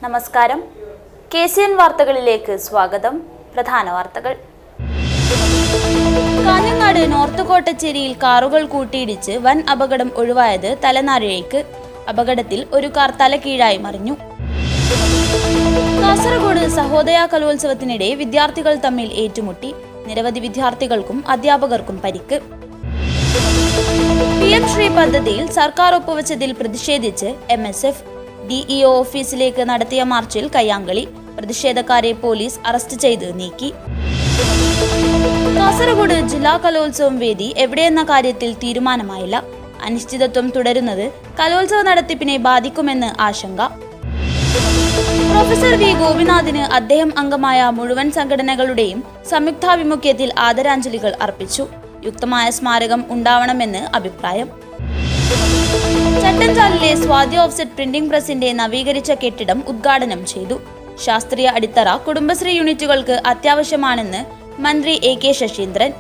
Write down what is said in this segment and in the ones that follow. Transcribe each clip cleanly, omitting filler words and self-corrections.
നമസ്കാരം. KCN വാർത്തകളിലേക്ക് സ്വാഗതം. പ്രധാന വാർത്തകൾ. കാഞ്ഞങ്ങാട് നോർത്ത് കോട്ടച്ചേരിയിൽ കാറുകൾ കൂട്ടിയിടിച്ച് വൻ അപകടം ഒഴിവായത് തലനാരിഴയ്ക്ക്. അപകടത്തിൽ ഒരു കാർ തലകീഴായി മറിഞ്ഞു. കാസർഗോഡ് സഹോദയ കലോത്സവത്തിനിടെ വിദ്യാർത്ഥികൾ തമ്മിൽ ഏറ്റുമുട്ടി. നിരവധി വിദ്യാർത്ഥികൾക്കും അധ്യാപകർക്കും പരിക്ക്. PM ശ്രീ പദ്ധതിയിൽ സർക്കാർ ഒപ്പുവെച്ചതിൽ പ്രതിഷേധിച്ച് MSF DEO ഓഫീസിലേക്ക് നടത്തിയ മാർച്ചിൽ കയ്യാങ്കളി. പ്രതിഷേധക്കാരെ പോലീസ് അറസ്റ്റ് ചെയ്ത് നീക്കി. കാസർഗോഡ് ജില്ലാ കലോത്സവം വേദി എവിടെയെന്ന കാര്യത്തിൽ തീരുമാനമായില്ല. അനിശ്ചിതത്വം തുടരുന്നത് കലോത്സവ നടത്തിപ്പിനെ ബാധിക്കുമെന്ന് ആശങ്ക. പ്രൊഫസർ V ഗോപിനാഥിന് അദ്ദേഹം അംഗമായ മുഴുവൻ സംഘടനകളുടെയും സംയുക്താഭിമുഖ്യത്തിൽ ആദരാഞ്ജലികൾ അർപ്പിച്ചു. യുക്തമായ സ്മാരകം ഉണ്ടാവണമെന്ന് അഭിപ്രായം. ചട്ടഞ്ചാലിലെ സ്വാതി ഓഫ്സെറ്റ് പ്രിന്റിംഗ് പ്രസിന്റെ നവീകരിച്ച കെട്ടിടം ഉദ്ഘാടനം ചെയ്തു. ശാസ്ത്രീയ അടിത്തറ കുടുംബശ്രീ യൂണിറ്റുകൾക്ക് അത്യാവശ്യമാണെന്ന് മന്ത്രി AK ശശീന്ദ്രൻ.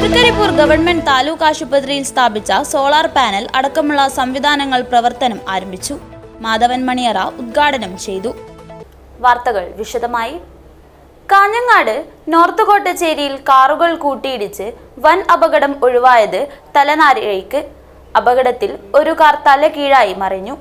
തൃക്കരിപ്പൂർ ഗവൺമെന്റ് താലൂക്ക് ആശുപത്രിയിൽ സ്ഥാപിച്ച സോളാർ പാനൽ അടക്കമുള്ള സംവിധാനങ്ങൾ പ്രവർത്തനം ആരംഭിച്ചു. മാധവൻ മണിയറ ഉദ്ഘാടനം ചെയ്തു. വാർത്തകൾ വിശദമായി. കാഞ്ഞങ്ങാട് നോർത്ത് കോട്ടച്ചേരിയിൽ കാറുകൾ കൂട്ടിയിടിച്ച് വൻ അപകടം ഒഴിവായത് തലനാരിഴയ്ക്ക്. അപകടത്തിൽ ഒരു കാർ തലകീഴായി മറിഞ്ഞു.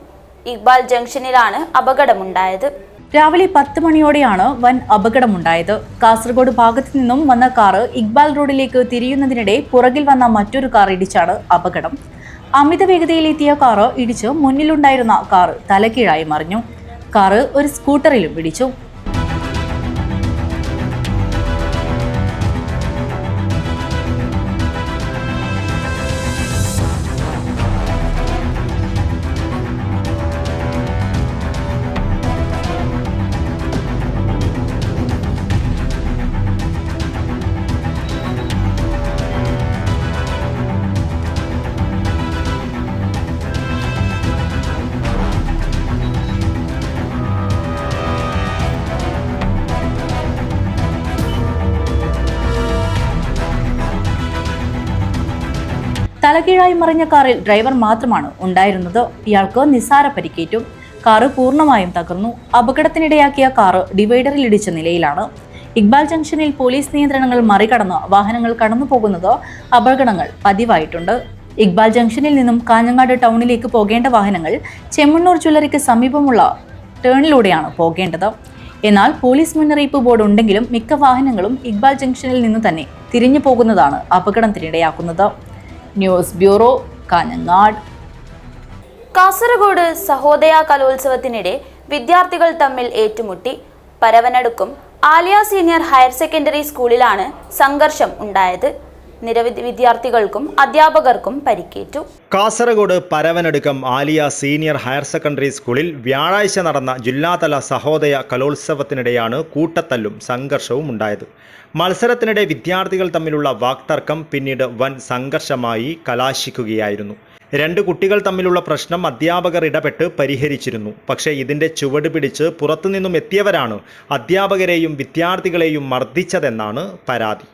ഇക്ബാൽ ജംഗ്ഷനിലാണ് അപകടമുണ്ടായത്. രാവിലെ 10 മണിയോടെയാണ് വൻ അപകടമുണ്ടായത്. കാസർഗോഡ് ഭാഗത്തു നിന്നും വന്ന കാറ് ഇക്ബാൽ റോഡിലേക്ക് തിരിയുന്നതിനിടെ പുറകിൽ വന്ന മറ്റൊരു കാർ ഇടിച്ചാണ് അപകടം. അമിത വേഗതയിലെത്തിയ കാറ് ഇടിച്ച് മുന്നിലുണ്ടായിരുന്ന കാറ് തലകീഴായി മറിഞ്ഞു. കാറ് ഒരു സ്കൂട്ടറിലും ഇടിച്ചു. തലകീഴായി മറിഞ്ഞ കാറിൽ ഡ്രൈവർ മാത്രമാണ് ഉണ്ടായിരുന്നത്. ഇയാൾക്ക് നിസ്സാര പരിക്കേറ്റു. കാറ് പൂർണ്ണമായും തകർന്നു. അപകടത്തിനിടയാക്കിയ കാറ് ഡിവൈഡറിൽ ഇടിച്ച നിലയിലാണ്. ഇക്ബാൽ ജംഗ്ഷനിൽ പോലീസ് നിയന്ത്രണങ്ങൾ മറികടന്ന് വാഹനങ്ങൾ കടന്നു പോകുന്നത് അപകടങ്ങൾ പതിവായിട്ടുണ്ട്. ഇക്ബാൽ ജംഗ്ഷനിൽ നിന്നും കാഞ്ഞങ്ങാട് ടൗണിലേക്ക് പോകേണ്ട വാഹനങ്ങൾ ചെമ്മണ്ണൂർ ജ്വല്ലറിക്ക് സമീപമുള്ള ടേണിലൂടെയാണ് പോകേണ്ടത്. എന്നാൽ പോലീസ് മുന്നറിയിപ്പ് ബോർഡ് ഉണ്ടെങ്കിലും മിക്ക വാഹനങ്ങളും ഇക്ബാൽ ജംഗ്ഷനിൽ നിന്ന് തന്നെ തിരിഞ്ഞു പോകുന്നതാണ് അപകടത്തിനിടയാക്കുന്നത്. News bureau, Kanhangad. കാസർഗോഡ് സഹോദയ കലോത്സവത്തിനിടെ വിദ്യാർത്ഥികൾ തമ്മിൽ ഏറ്റുമുട്ടി. പരവനടുക്കും ആലിയ സീനിയർ ഹയർ സെക്കൻഡറി സ്കൂളിലാണ് സംഘർഷം ഉണ്ടായത്. നിരവധി വിദ്യാർത്ഥികൾക്കും അധ്യാപകർക്കും പരിക്കേറ്റു. Kasaragod Paravanadukkam Aliya senior higher secondary സ്കൂളിൽ വ്യാഴാഴ്ച നടന്ന ജില്ലാതല സഹോദയ കലോത്സവത്തിനിടെയാണ് കൂട്ടത്തല്ലും സംഘർഷവും ഉണ്ടായത്. മത്സരത്തിനിടെ വിദ്യാർത്ഥികൾ തമ്മിലുള്ള വാക്തർക്കം പിന്നീട് വൻ സംഘർഷമായി കലാശിക്കുകയായിരുന്നു. 2 കുട്ടികൾ തമ്മിലുള്ള പ്രശ്നം അധ്യാപകർ ഇടപെട്ട് പരിഹരിച്ചിരുന്നു. പക്ഷേ ഇതിന്റെ ചുവട് പിടിച്ച് പുറത്തുനിന്നും എത്തിയവരാണ് അധ്യാപകരെയും വിദ്യാർത്ഥികളെയും മർദ്ദിച്ചതെന്നാണ് പരാതി.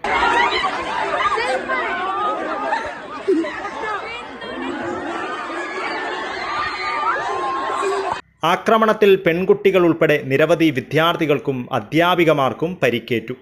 ആക്രമണത്തിൽ പെൺകുട്ടികൾ ഉൾപ്പെടെ നിരവധി വിദ്യാർത്ഥികൾക്കും അധ്യാപികമാർക്കും പരിക്കേറ്റു.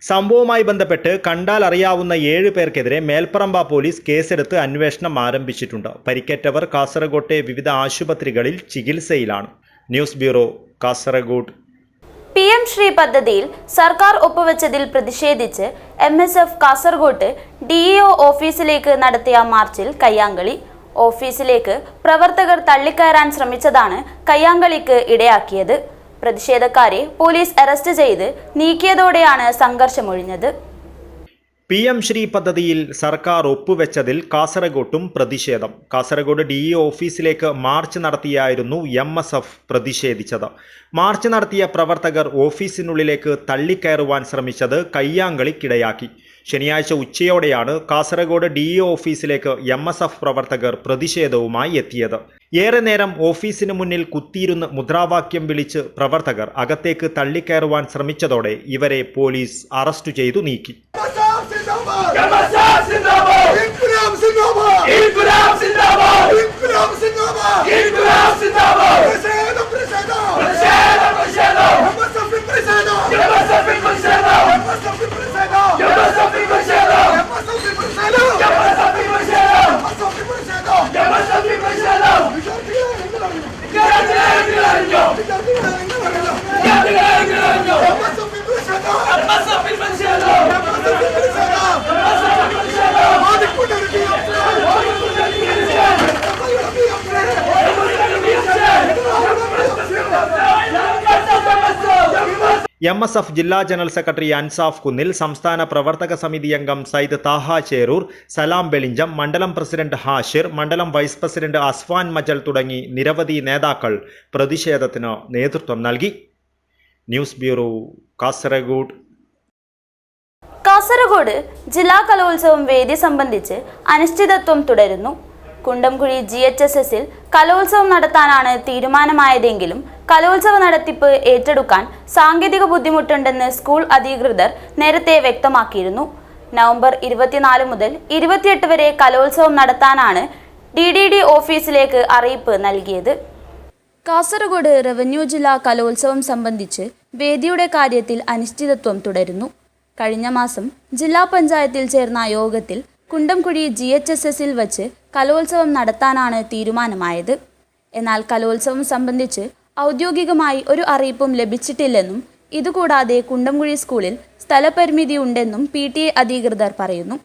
സംഭവവുമായി ബന്ധപ്പെട്ട് കണ്ടാൽ അറിയാവുന്ന 7 പേർക്കെതിരെ മേൽപ്പറമ്പ പോലീസ് കേസെടുത്ത് അന്വേഷണം ആരംഭിച്ചിട്ടുണ്ട്. പരിക്കേറ്റവർ കാസർഗോട്ടെ വിവിധ ആശുപത്രികളിൽ ചികിത്സയിലാണ്. News bureau, Kasaragod. PM Shri പദ്ധതിയിൽ സർക്കാർ ഒപ്പുവെച്ചതിൽ പ്രതിഷേധിച്ച് MSF കാസർഗോഡ് DEO ഓഫീസിലേക്ക് നടത്തിയ മാർച്ചിൽ കയ്യാങ്കളി. ഓഫീസിലേക്ക് പ്രവർത്തകർ തള്ളിക്കയറാൻ ശ്രമിച്ചതാണ് കയ്യാങ്കളിക്ക് ഇടയാക്കിയത്. പ്രതിഷേധക്കാരെ പോലീസ് അറസ്റ്റ് ചെയ്ത് നീക്കിയതോടെയാണ് സംഘർഷമൊഴിഞ്ഞത്. PM ശ്രീ പദ്ധതിയിൽ സർക്കാർ ഒപ്പുവെച്ചതിൽ കാസർഗോട്ടും പ്രതിഷേധം. കാസർഗോഡ് DEO ഓഫീസിലേക്ക് മാർച്ച് നടത്തിയായിരുന്നു MSF പ്രതിഷേധിച്ചത്. മാർച്ച് നടത്തിയ പ്രവർത്തകർ ഓഫീസിനുള്ളിലേക്ക് തള്ളിക്കയറുവാൻ ശ്രമിച്ചത് കയ്യാങ്കളിക്കിടയാക്കി. ശനിയാഴ്ച ഉച്ചയോടെയാണ് കാസർഗോഡ് DEO ഓഫീസിലേക്ക് MSF പ്രവർത്തകർ പ്രതിഷേധവുമായി എത്തിയത്. ഏറെ നേരം ഓഫീസിന് മുന്നിൽ കുത്തിയിരുന്ന് മുദ്രാവാക്യം വിളിച്ച് പ്രവർത്തകർ അകത്തേക്ക് തള്ളിക്കയറുവാൻ ശ്രമിച്ചതോടെ ഇവരെ പോലീസ് അറസ്റ്റ് ചെയ്തു നീക്കി. MSF ജില്ലാ ജനറൽ സെക്രട്ടറി അൻസാഫ് കുന്നിൽ, സംസ്ഥാന പ്രവർത്തക സമിതി അംഗം സയ്യിദ് താഹ ചേരൂർ, സലാം വെളിഞ്ചം, മണ്ഡലം പ്രസിഡന്റ് ഹാഷിർ, മണ്ഡലം വൈസ് പ്രസിഡന്റ് അസ്വാൻ മജൽ തുടങ്ങി നിരവധി നേതാക്കൾ പ്രതിഷേധത്തിന് നേതൃത്വം നൽകി. News bureau, Kasaragod. കാസർഗോഡ് ജില്ലാ കലോത്സവം വേദി സംബന്ധിച്ച് അനിശ്ചിതത്വം തുടരുന്നു. കുണ്ടംകുഴി GHSSൽ കലോത്സവം നടത്താനാണ് തീരുമാനമായതെങ്കിലും കലോത്സവ നടത്തിപ്പ് ഏറ്റെടുക്കാൻ സാങ്കേതിക ബുദ്ധിമുട്ടുണ്ടെന്ന് സ്കൂൾ അധികൃതർ നേരത്തെ വ്യക്തമാക്കിയിരുന്നു. നവംബർ 24 മുതൽ 28 വരെ കലോത്സവം നടത്താനാണ് DDD ഓഫീസിലേക്ക് അറിയിപ്പ് നൽകിയത്. കാസർഗോഡ് റവന്യൂ ജില്ലാ കലോത്സവം സംബന്ധിച്ച് വേദിയുടെ കാര്യത്തിൽ അനിശ്ചിതത്വം തുടരുന്നു. കഴിഞ്ഞ മാസം ജില്ലാ പഞ്ചായത്തിൽ ചേർന്ന യോഗത്തിൽ കുണ്ടംകുഴി GHSSൽ വച്ച് കലോത്സവം നടത്താനാണ് തീരുമാനമായത്. എന്നാൽ കലോത്സവം സംബന്ധിച്ച് ഔദ്യോഗികമായി ഒരു അറിയിപ്പും ലഭിച്ചിട്ടില്ലെന്നും ഇതുകൂടാതെ കുണ്ടംകുഴി സ്കൂളിൽ സ്ഥലപരിമിതി ഉണ്ടെന്നും PTA അധികൃതർ പറയുന്നു.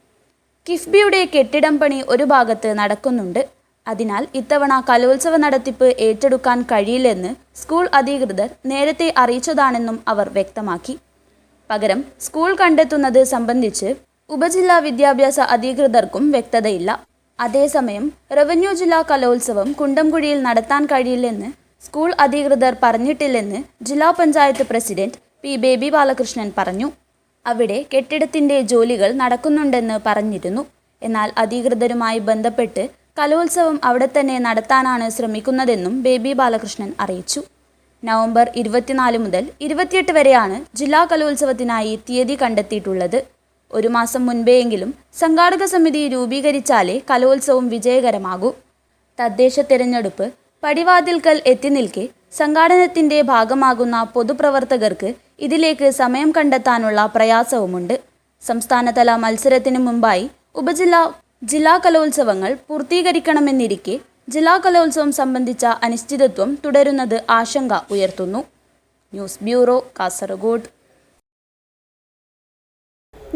കിഫ്ബിയുടെ കെട്ടിടം പണി ഒരു ഭാഗത്ത് നടക്കുന്നുണ്ട്. അതിനാൽ ഇത്തവണ കലോത്സവ നടത്തിപ്പ് ഏറ്റെടുക്കാൻ കഴിയില്ലെന്ന് സ്കൂൾ അധികൃതർ നേരത്തെ അറിയിച്ചതാണെന്നും അവർ വ്യക്തമാക്കി. പകരം സ്കൂൾ കണ്ടെത്തുന്നത് സംബന്ധിച്ച് ഉപജില്ലാ വിദ്യാഭ്യാസ അധികൃതർക്കും വ്യക്തതയില്ല. അതേസമയം റവന്യൂ ജില്ലാ കലോത്സവം കുണ്ടംകുഴിയിൽ നടത്താൻ കഴിയില്ലെന്ന് സ്കൂൾ അധികൃതർ പറഞ്ഞിട്ടില്ലെന്ന് ജില്ലാ panchayat president P. Baby Balakrishnan പറഞ്ഞു. അവിടെ കെട്ടിടത്തിന്റെ ജോലികൾ നടക്കുന്നുണ്ടെന്ന് പറഞ്ഞിരുന്നു. എന്നാൽ അധികൃതരുമായി ബന്ധപ്പെട്ട് കലോത്സവം അവിടെ തന്നെ നടത്താനാണ് ശ്രമിക്കുന്നതെന്നും ബേബി ബാലകൃഷ്ണൻ അറിയിച്ചു. നവംബർ 24 മുതൽ 28 വരെയാണ് ജില്ലാ കലോത്സവത്തിനായി തീയതി കണ്ടെത്തിയിട്ടുള്ളത്. ഒരു മാസം മുൻപെയെങ്കിലും സംഘാടക സമിതി രൂപീകരിച്ചാലേ കലോത്സവം വിജയകരമാകൂ. തദ്ദേശ തെരഞ്ഞെടുപ്പ് പടിവാതിൽക്കൽ എത്തി നിൽക്കെ സംഘാടനത്തിന്റെ ഭാഗമാകുന്ന പൊതുപ്രവർത്തകർക്ക് ഇതിലേക്ക് സമയം കണ്ടെത്താനുള്ള പ്രയാസവുമുണ്ട്. സംസ്ഥാനതല മത്സരത്തിനു മുമ്പായി ജില്ലാ കലോത്സവങ്ങൾ പൂർത്തീകരിക്കണമെന്നിരിക്കെ ജില്ലാ കലോത്സവം സംബന്ധിച്ച അനിശ്ചിതത്വം തുടരുന്നത് ആശങ്ക ഉയർത്തുന്നു. News bureau, Kasaragod.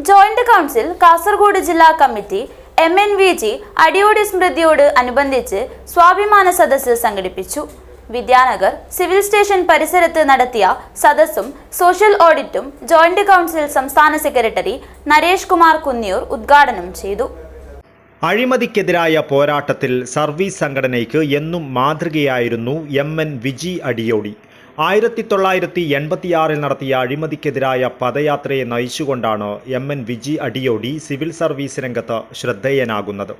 Joint council Kasaragod ജില്ലാ കമ്മിറ്റി MNVG അടിയോടി സ്മൃതിയോട് അനുബന്ധിച്ച് സ്വാഭിമാന സദസ്സ് സംഘടിപ്പിച്ചു. വിദ്യാനഗർ സിവിൽ സ്റ്റേഷൻ പരിസരത്ത് നടത്തിയ സദസ്സും സോഷ്യൽ ഓഡിറ്റും ജോയിന്റ് കൗൺസിൽ സംസ്ഥാന സെക്രട്ടറി നരേഷ് കുമാർ കുന്നിയൂർ ഉദ്ഘാടനം ചെയ്തു. അഴിമതിക്കെതിരായ പോരാട്ടത്തിൽ സർവീസ് സംഘടനയ്ക്ക് എന്നും മാതൃകയായിരുന്നു MNVG അടിയോടി. 1986 നടത്തിയ അഴിമതിക്കെതിരായ പദയാത്രയെ നയിച്ചുകൊണ്ടാണ് MNVG അടിയോടി സിവിൽ സർവീസ് രംഗത്ത് ശ്രദ്ധേയനാകുന്നത്.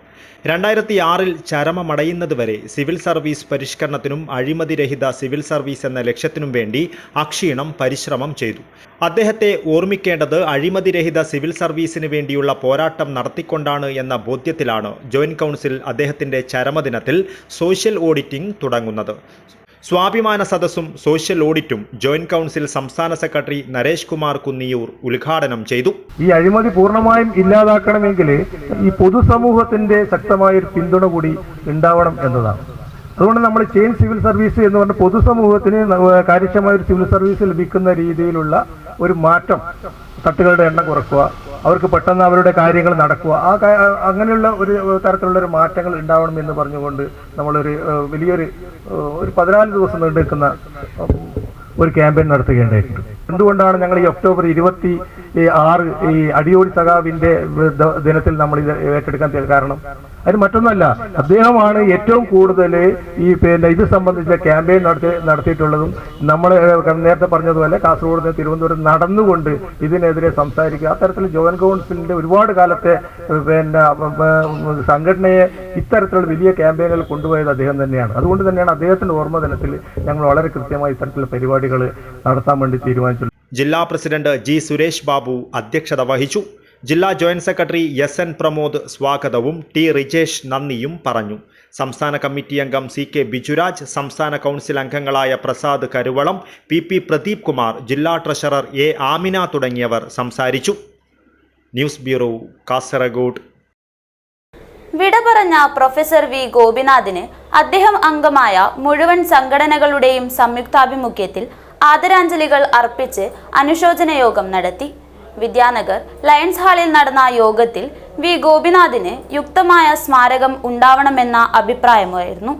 2006 ചരമമടയുന്നതുവരെ സിവിൽ സർവീസ് പരിഷ്കരണത്തിനും അഴിമതിരഹിത സിവിൽ സർവീസ് എന്ന ലക്ഷ്യത്തിനും വേണ്ടി അക്ഷീണം പരിശ്രമം ചെയ്തു. അദ്ദേഹത്തെ ഓർമ്മിക്കേണ്ടത് അഴിമതിരഹിത സിവിൽ സർവീസിന് വേണ്ടിയുള്ള പോരാട്ടം നടത്തിക്കൊണ്ടാണ് എന്ന ബോധ്യത്തിലാണ് ജോയിന്റ് കൗൺസിൽ അദ്ദേഹത്തിൻ്റെ ചരമദിനത്തിൽ സോഷ്യൽ ഓഡിറ്റിംഗ് തുടങ്ങുന്നത്. സ്വാഭിമാന സദസ്സും സോഷ്യൽ ഓഡിറ്റും ജോയിന്റ് കൗൺസിൽ സംസ്ഥാന സെക്രട്ടറി നരേഷ് കുമാർ കുന്നിയൂർ ഉദ്ഘാടനം ചെയ്തു. ഈ അഴിമതി പൂർണ്ണമായും ഇല്ലാതാക്കണമെങ്കിൽ ഈ പൊതുസമൂഹത്തിന്റെ ശക്തമായ ഒരു പിന്തുണ കൂടി ഉണ്ടാവണം എന്നതാണ്. അതുകൊണ്ട് നമ്മൾ ചെയിൻ സിവിൽ സർവീസ് എന്ന് പറഞ്ഞ പൊതുസമൂഹത്തിന് കാര്യക്ഷമമായ ഒരു സിവിൽ സർവീസ് ലഭിക്കുന്ന രീതിയിലുള്ള ഒരു മാറ്റം, തട്ടുകളുടെ എണ്ണം കുറക്കുക, അവർക്ക് പെട്ടെന്ന് അവരുടെ കാര്യങ്ങൾ നടക്കുക, അങ്ങനെയുള്ള ഒരു തരത്തിലുള്ള ഒരു മാറ്റങ്ങൾ ഉണ്ടാവണം എന്ന് പറഞ്ഞുകൊണ്ട് നമ്മളൊരു വലിയൊരു 14 ദിവസം നീണ്ടുനിൽക്കുന്ന ഒരു ക്യാമ്പയിൻ നടത്തുകയുണ്ടായിട്ടുണ്ട്. എന്തുകൊണ്ടാണ് ഞങ്ങൾ ഈ ഒക്ടോബർ 26 ഈ അടിയോടി സഖാവിന്റെ ദിനത്തിൽ നമ്മൾ ഇത് ഏറ്റെടുക്കാൻ കാരണം? അതിന് മറ്റൊന്നല്ല, അദ്ദേഹമാണ് ഏറ്റവും കൂടുതൽ ഈ ഇത് സംബന്ധിച്ച ക്യാമ്പയിൻ നടത്തിയിട്ടുള്ളതും. നമ്മൾ നേരത്തെ പറഞ്ഞതുപോലെ കാസർഗോഡ് നിന്ന് തിരുവനന്തപുരം നടന്നുകൊണ്ട് ഇതിനെതിരെ സംസാരിക്കുക, അത്തരത്തിൽ ജോയിന്റ് കൗൺസിലിന്റെ ഒരുപാട് കാലത്തെ സംഘടനയെ ഇത്തരത്തിലുള്ള വലിയ ക്യാമ്പയിനുകൾ കൊണ്ടുപോയത് അദ്ദേഹം തന്നെയാണ്. അതുകൊണ്ട് തന്നെയാണ് അദ്ദേഹത്തിന്റെ ഓർമ്മ ദിനത്തിൽ ഞങ്ങൾ വളരെ കൃത്യമായി ഇത്തരത്തിലുള്ള പരിപാടികൾ നടത്താൻ വേണ്ടി തീരുമാനിച്ചു. ജില്ലാ പ്രസിഡന്റ് G. സുരേഷ് ബാബു അധ്യക്ഷത വഹിച്ചു. ജില്ലാ ജോയിന്റ് സെക്രട്ടറി SN പ്രമോദ് സ്വാഗതവും T. റിജേഷ് നന്ദിയും പറഞ്ഞു. സംസ്ഥാന കമ്മിറ്റി അംഗം CK ബിജുരാജ്, സംസ്ഥാന കൗൺസിൽ അംഗങ്ങളായ പ്രസാദ് കരുവളം, PP പ്രദീപ് കുമാർ, ജില്ലാ ട്രഷറർ A. ആമിന തുടങ്ങിയവർ സംസാരിച്ചു. News bureau, Kasaragod. വിട പറഞ്ഞ പ്രൊഫസർ V. ഗോപിനാഥിന് അദ്ദേഹം അംഗമായ മുഴുവൻ സംഘടനകളുടെയും സംയുക്താഭിമുഖ്യത്തിൽ ആദരാഞ്ജലികൾ അർപ്പിച്ച് അനുശോചന യോഗം നടത്തി. വിദ്യാനഗർ ലയൺസ് ഹാളിൽ നടന്ന യോഗത്തിൽ V. ഗോപിനാഥിന് യുക്തമായ സ്മാരകം ഉണ്ടാവണമെന്ന അഭിപ്രായമായിരുന്നു.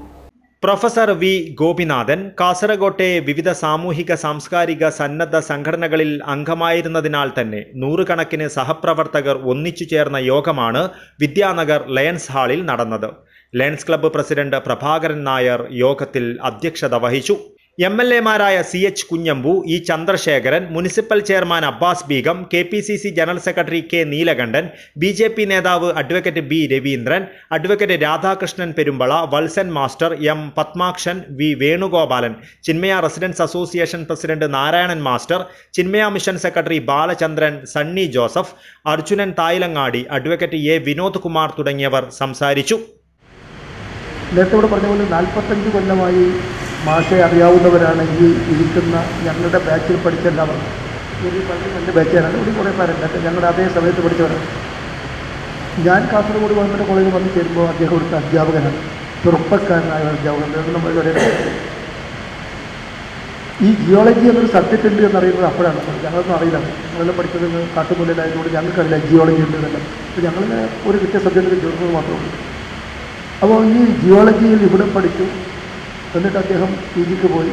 പ്രൊഫസർ വി ഗോപിനാഥൻ കാസർഗോട്ടെ വിവിധ സാമൂഹിക സാംസ്കാരിക സന്നദ്ധ സംഘടനകളിൽ അംഗമായിരുന്നതിനാൽ തന്നെ നൂറുകണക്കിന് സഹപ്രവർത്തകർ ഒന്നിച്ചു ചേർന്ന യോഗമാണ് വിദ്യാനഗർ ലയൺസ് ഹാളിൽ നടന്നത്. Lions club president Prabhakaran Nair യോഗത്തിൽ അധ്യക്ഷത വഹിച്ചു. MLA-മാരായ CH Kunhambu, E Chandrasekharan, municipal chairman Abbas Beegum, KPCC general secretary K Neelakandan, BJP നേതാവ് advocate B Raveendran, advocate Radhakrishnan Perumbala, Valsan master, M Pathmakshan, V Venugopalan, Chinmaya residents association president Narayanan master, Chinmaya mission secretary Balachandran, Sunny Joseph, Arjunan Thayilangadi, advocate A Vinod Kumar തുടങ്ങിയവർ സംസാരിച്ചു. നേരത്തെ ഇവിടെ പറഞ്ഞ പോലെ 45 കൊല്ലമായി മാഷെ അറിയാവുന്നവരാണ് ഈ ഇരിക്കുന്ന ഞങ്ങളുടെ ബാച്ചിൽ പഠിച്ച എല്ലാവരും. ഒരു എൻ്റെ ബാച്ചാണ്, ഇവിടെ കുറേ പേരുണ്ട് ഞങ്ങളുടെ അതേ സമയത്ത് പഠിച്ചവരാണ്. ഞാൻ കാസർഗോഡ് ഗവൺമെൻറ് കോളേജിൽ വന്ന് ചേരുമ്പോൾ അദ്ദേഹം ഇവിടുത്തെ അധ്യാപകനാണ്, ചെറുപ്പക്കാരനായ അധ്യാപകൻ. നമ്മൾ ഈ ജിയോളജി എന്നൊരു സബ്ജക്റ്റ് ഉണ്ട് എന്നറിയുന്നത് അപ്പോഴാണ്. ഞങ്ങളൊന്നും അറിയില്ല, ഞങ്ങളെല്ലാം പഠിച്ചത് കാട്ടുമുല്ലിലായതുകൊണ്ട് ഞങ്ങൾക്കറിയില്ല ജിയോളജി ഉണ്ട് എന്നല്ല. അപ്പോൾ ഞങ്ങൾ ഒരു കിട്ടിയ സബ്ജക്റ്റിൽ ചേർന്നത് മാത്രമേ ഉള്ളൂ. അപ്പോൾ ഈ ജിയോളജിയിൽ ഇവിടെ പഠിച്ചു. എന്നിട്ട് അദ്ദേഹം PG പോയി.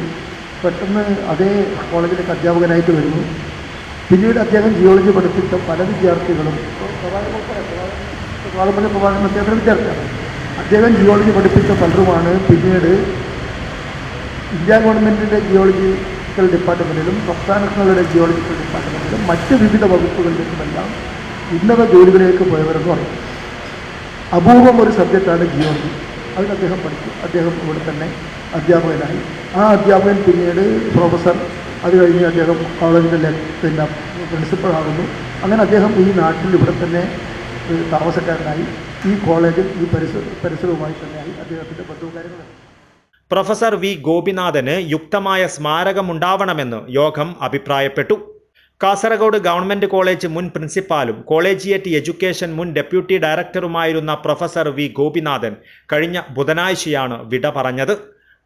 പെട്ടെന്ന് അതേ കോളേജിലേക്ക് അധ്യാപകനായിട്ട് വരുന്നു. പിന്നീട് അദ്ദേഹം ജിയോളജി പഠിപ്പിച്ച പല വിദ്യാർത്ഥികളും പ്രഭാകരൻ അദ്ദേഹത്തിൻ്റെ വിദ്യാർത്ഥിയാണ്. അദ്ദേഹം ജിയോളജി പഠിപ്പിച്ച പലരുമാണ് പിന്നീട് ഇന്ത്യ ഗവൺമെൻറ്റിൻ്റെ ജിയോളജിക്കൽ ഡിപ്പാർട്ട്മെൻറ്റിലും സംസ്ഥാനങ്ങളുടെ ജിയോളജിക്കൽ ഡിപ്പാർട്ട്മെൻറ്റിലും മറ്റ് വിവിധ വകുപ്പുകളിലേക്കുമെല്ലാം ഉന്നത ജോലികളിലേക്ക് പോയവരെന്ന് പറയും. അപൂർവം ഒരു സബ്ജക്റ്റാണ് ജിയോളജി. അതിൽ അദ്ദേഹം പഠിച്ചു. അദ്ദേഹം ഇവിടെ തന്നെ അധ്യാപകനായി. ആ അധ്യാപകൻ പിന്നീട് പ്രൊഫസർ, അത് കഴിഞ്ഞ് അദ്ദേഹം കോളേജിൻ്റെ പിന്നെ പ്രിൻസിപ്പളാകുന്നു. അങ്ങനെ അദ്ദേഹം ഈ നാട്ടിൽ ഇവിടെ തന്നെ താമസക്കാരനായി. ഈ കോളേജിൽ ഈ പരിസരവുമായി തന്നെയായി അദ്ദേഹത്തിൻ്റെ ബന്ധുക്കാര്യങ്ങളുണ്ട്. പ്രൊഫസർ വി ഗോപിനാഥന് യുക്തമായ സ്മാരകമുണ്ടാവണമെന്ന് യോഗം അഭിപ്രായപ്പെട്ടു. കാസർഗോഡ് ഗവൺമെൻറ് കോളേജ് മുൻ പ്രിൻസിപ്പാലും കോളേജിയേറ്റ് എഡ്യൂക്കേഷൻ മുൻ ഡെപ്യൂട്ടി ഡയറക്ടറുമായിരുന്ന പ്രൊഫസർ വി ഗോപിനാഥൻ കഴിഞ്ഞ ബുധനാഴ്ചയാണ് വിട പറഞ്ഞത്.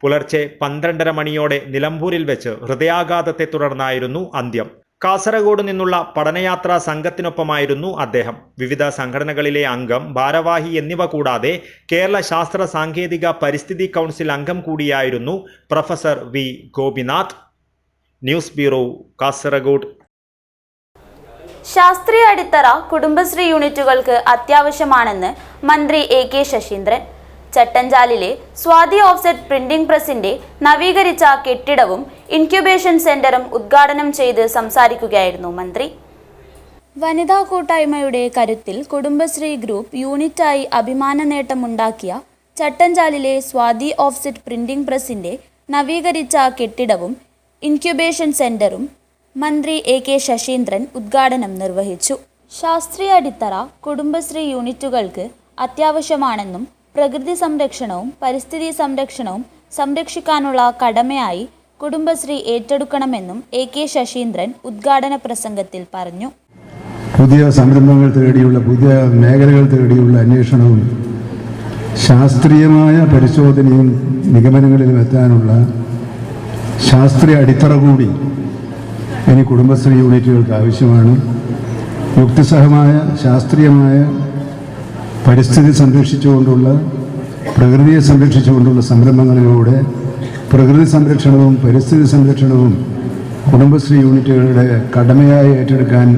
പുലർച്ചെ 12:30 മണിയോടെ നിലമ്പൂരിൽ വെച്ച് ഹൃദയാഘാതത്തെ തുടർന്നായിരുന്നു അന്ത്യം. കാസർഗോഡ് നിന്നുള്ള പഠനയാത്രാ സംഘത്തിനൊപ്പമായിരുന്നു അദ്ദേഹം. വിവിധ സംഘടനകളിലെ അംഗം, ഭാരവാഹി എന്നിവ കൂടാതെ കേരള ശാസ്ത്ര സാങ്കേതിക പരിസ്ഥിതി കൗൺസിൽ അംഗം കൂടിയായിരുന്നു professor V Gopinath. News bureau, Kasaragod. ശാസ്ത്രീയ അടിത്തറ കുടുംബശ്രീ യൂണിറ്റുകൾക്ക് അത്യാവശ്യമാണെന്ന് മന്ത്രി AK ശശീന്ദ്രൻ. ചട്ടഞ്ചാലിലെ സ്വാതി ഓഫ്സെറ്റ് പ്രിന്റിംഗ് പ്രസിന്റെ നവീകരിച്ച കെട്ടിടവും ഇൻക്യുബേഷൻ സെന്ററും ഉദ്ഘാടനം ചെയ്ത് സംസാരിക്കുകയായിരുന്നു മന്ത്രി. വനിതാ കൂട്ടായ്മയുടെ കരുത്തിൽ കുടുംബശ്രീ ഗ്രൂപ്പ് യൂണിറ്റായി അഭിമാന നേട്ടമുണ്ടാക്കിയ ചട്ടഞ്ചാലിലെ സ്വാതി ഓഫ്സെറ്റ് പ്രിന്റിംഗ് പ്രസിന്റെ നവീകരിച്ച കെട്ടിടവും ഇൻക്യുബേഷൻ സെന്ററും മന്ത്രി AK ശശീന്ദ്രൻ ഉദ്ഘാടനം നിർവഹിച്ചു. ശാസ്ത്രീയ അടിത്തറ കുടുംബശ്രീ യൂണിറ്റുകൾക്ക് അത്യാവശ്യമാണെന്നും പ്രകൃതി സംരക്ഷണവും പരിസ്ഥിതി സംരക്ഷണവും സംരക്ഷിക്കാനുള്ള കടമയായി കുടുംബശ്രീ ഏറ്റെടുക്കണമെന്നും AK ശശീന്ദ്രൻ ഉദ്ഘാടന പ്രസംഗത്തിൽ പറഞ്ഞു. പുതിയ സംരംഭങ്ങൾ തേടിയുള്ള, പുതിയ മേഖലകൾ തേടിയുള്ള അന്വേഷണവും ശാസ്ത്രീയമായ പരിശോധനയും നിഗമനങ്ങളിലും എത്താനുള്ള ശാസ്ത്രീയ അടിത്തറ കൂടി ഇനി കുടുംബശ്രീ യൂണിറ്റുകൾക്ക് ആവശ്യമാണ്. യുക്തിസഹമായ ശാസ്ത്രീയമായ പരിസ്ഥിതി സംരക്ഷിച്ചുകൊണ്ടുള്ള, പ്രകൃതിയെ സംരക്ഷിച്ചുകൊണ്ടുള്ള സംരംഭങ്ങളിലൂടെ പ്രകൃതി സംരക്ഷണവും പരിസ്ഥിതി സംരക്ഷണവും കുടുംബശ്രീ യൂണിറ്റുകളുടെ കടമയായി ഏറ്റെടുക്കാൻ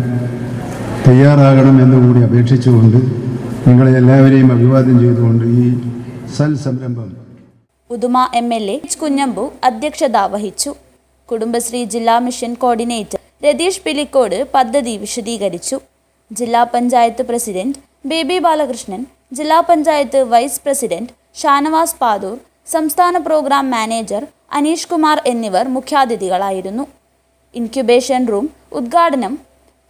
തയ്യാറാകണം എന്നുകൂടി അപേക്ഷിച്ചുകൊണ്ട് നിങ്ങളെ എല്ലാവരെയും അഭിവാദ്യം ചെയ്തുകൊണ്ട് ഈ സംരംഭം ഉദുമ MLA കുഞ്ഞമ്പു അധ്യക്ഷത വഹിച്ചു. കുടുംബശ്രീ ജില്ലാ മിഷൻ കോർഡിനേറ്റർ രതീഷ് പിലിക്കോട് പദ്ധതി വിശദീകരിച്ചു. ജില്ലാ പഞ്ചായത്ത് പ്രസിഡന്റ് ബേബി ബാലകൃഷ്ണൻ, ജില്ലാ പഞ്ചായത്ത് വൈസ് പ്രസിഡന്റ് ഷാനവാസ് പാദൂർ, സംസ്ഥാന പ്രോഗ്രാം മാനേജർ അനീഷ് കുമാർ എന്നിവർ മുഖ്യാതിഥികളായിരുന്നു. ഇൻക്യുബേഷൻ റൂം ഉദ്ഘാടനം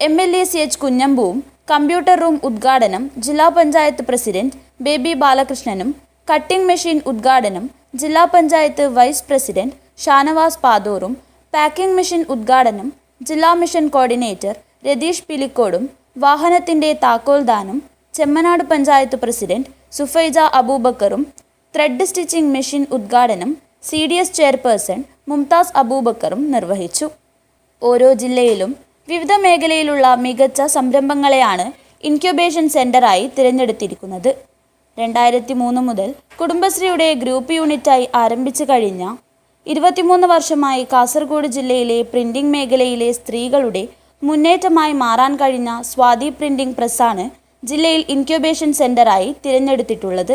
MLA CH കുഞ്ഞമ്പുവും കമ്പ്യൂട്ടർ റൂം ഉദ്ഘാടനം ജില്ലാ പഞ്ചായത്ത് പ്രസിഡന്റ് ബേബി ബാലകൃഷ്ണനും, കട്ടിംഗ് മെഷീൻ ഉദ്ഘാടനം ജില്ലാ പഞ്ചായത്ത് വൈസ് പ്രസിഡന്റ് ഷാനവാസ് പാദൂറും, പാക്കിംഗ് മെഷീൻ ഉദ്ഘാടനം ജില്ലാ മിഷൻ കോർഡിനേറ്റർ രതീഷ് പിലിക്കോടും, വാഹനത്തിന്റെ താക്കോൽദാനം ചെമ്മനാട് പഞ്ചായത്ത് പ്രസിഡന്റ് സുഫൈജ അബൂബക്കറും, ത്രെഡ് സ്റ്റിച്ചിംഗ് മെഷീൻ ഉദ്ഘാടനം CDS ചെയർപേഴ്സൺ മുംതാസ് അബൂബക്കറും നിർവഹിച്ചു. ഓരോ ജില്ലയിലും വിവിധ മേഖലയിലുള്ള മികച്ച സംരംഭങ്ങളെയാണ് ഇൻക്യുബേഷൻ സെന്ററായി തിരഞ്ഞെടുത്തിരിക്കുന്നത്. 2003 മുതൽ കുടുംബശ്രീയുടെ ഗ്രൂപ്പ് യൂണിറ്റായി ആരംഭിച്ചു കഴിഞ്ഞ 23 വർഷമായി കാസർഗോഡ് ജില്ലയിലെ പ്രിന്റിംഗ് മേഖലയിലെ സ്ത്രീകളുടെ മുന്നേറ്റമായി മാറാൻ കഴിഞ്ഞ സ്വാതി പ്രിന്റിംഗ് പ്രസ്സാണ് ജില്ലയിൽ ഇൻക്യുബേഷൻ സെന്ററായി തിരഞ്ഞെടുത്തിട്ടുള്ളത്.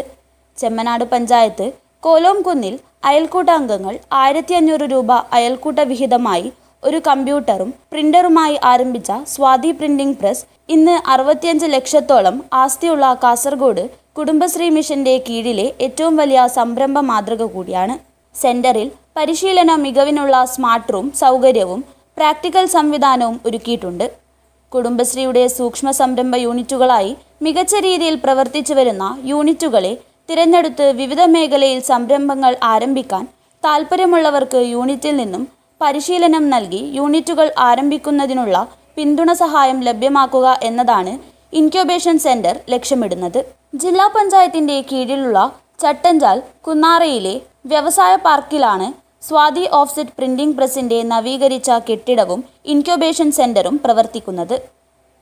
ചെമ്മനാട് പഞ്ചായത്ത് കോലോംകുന്നിൽ അയൽക്കൂട്ടാംഗങ്ങൾ 1500 രൂപ അയൽക്കൂട്ട വിഹിതമായി ഒരു കമ്പ്യൂട്ടറും പ്രിന്ററുമായി ആരംഭിച്ച സ്വാതി പ്രിന്റിംഗ് പ്രസ് ഇന്ന് 65 ലക്ഷത്തോളം ആസ്തിയുള്ള കാസർഗോഡ് കുടുംബശ്രീ മിഷന്റെ കീഴിലെ ഏറ്റവും വലിയ സംരംഭ മാതൃക കൂടിയാണ്. സെന്ററിൽ പരിശീലന മികവിനുള്ള സ്മാർട്ട് റൂം സൗകര്യവും പ്രാക്ടിക്കൽ സംവിധാനവും ഒരുക്കിയിട്ടുണ്ട്. കുടുംബശ്രീയുടെ സൂക്ഷ്മ സംരംഭ യൂണിറ്റുകളായി മികച്ച രീതിയിൽ പ്രവർത്തിച്ചു വരുന്ന യൂണിറ്റുകളെ തിരഞ്ഞെടുത്ത് വിവിധ മേഖലയിൽ സംരംഭങ്ങൾ ആരംഭിക്കാൻ താൽപ്പര്യമുള്ളവർക്ക് യൂണിറ്റിൽ നിന്നും പരിശീലനം നൽകി യൂണിറ്റുകൾ ആരംഭിക്കുന്നതിനുള്ള പിന്തുണ സഹായം ലഭ്യമാക്കുക എന്നതാണ് ഇൻക്യുബേഷൻ സെന്റർ ലക്ഷ്യമിടുന്നത്. ജില്ലാ പഞ്ചായത്തിന്റെ കീഴിലുള്ള ചട്ടഞ്ചാൽ കുന്നാറയിലെ വ്യവസായ പാർക്കിലാണ് സ്വാതി ഓഫ്സെറ്റ് പ്രിന്റിംഗ് പ്രസിന്റെ നവീകരിച്ച കെട്ടിടവും ഇൻക്യുബേഷൻ സെന്ററും പ്രവർത്തിക്കുന്നത്.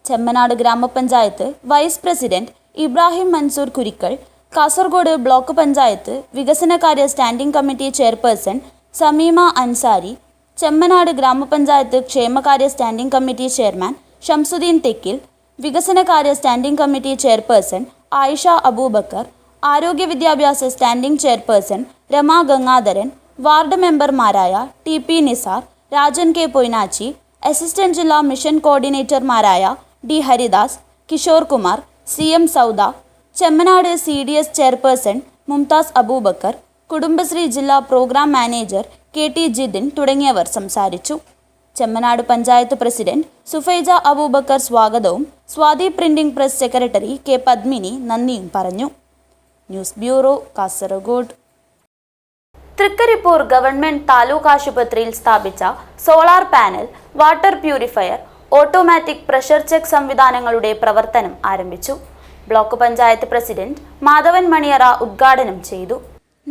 ചെമ്മനാട് ഗ്രാമപഞ്ചായത്ത് vice president Ibrahim Mansoor Kurikkal, Kasaragod block panchayat വികസനകാര്യ standing committee chairperson Sameema Ansari, Chemmanad ഗ്രാമപഞ്ചായത്ത് ക്ഷേമകാര്യ standing committee chairman Shamsuddin Thekkil, വികസനകാര്യ standing committee chairperson Ayisha Aboobacker, ആരോഗ്യ വിദ്യാഭ്യാസ standing chairperson Rema Gangadharan, ward മെമ്പർമാരായ TP Nisar, Rajan K Poinachi, assistant ജില്ലാ മിഷൻ കോർഡിനേറ്റർമാരായ D Haridas, Kishore Kumar, CM Sauda, Chemmanad CDS chairperson Mumtaz Abubakar, Kudumbashree ജില്ലാ പ്രോഗ്രാം മാനേജർ KT ജിതിൻ തുടങ്ങിയവർ സംസാരിച്ചു. ചെമ്മനാട് പഞ്ചായത്ത് പ്രസിഡന്റ് സുഫൈജ അബൂബക്കർ സ്വാഗതവും Swathi printing press secretary K Padmini നന്ദിയും പറഞ്ഞു. News bureau, Kasaragod. Trikaripur government taluk ആശുപത്രിയിൽ സ്ഥാപിച്ച solar panel, water purifier, automatic pressure check സംവിധാനങ്ങളുടെ പ്രവർത്തനം ആരംഭിച്ചു. ബ്ലോക്ക് പഞ്ചായത്ത് പ്രസിഡന്റ് മാധവൻ മണിയറ ഉദ്ഘാടനം ചെയ്തു.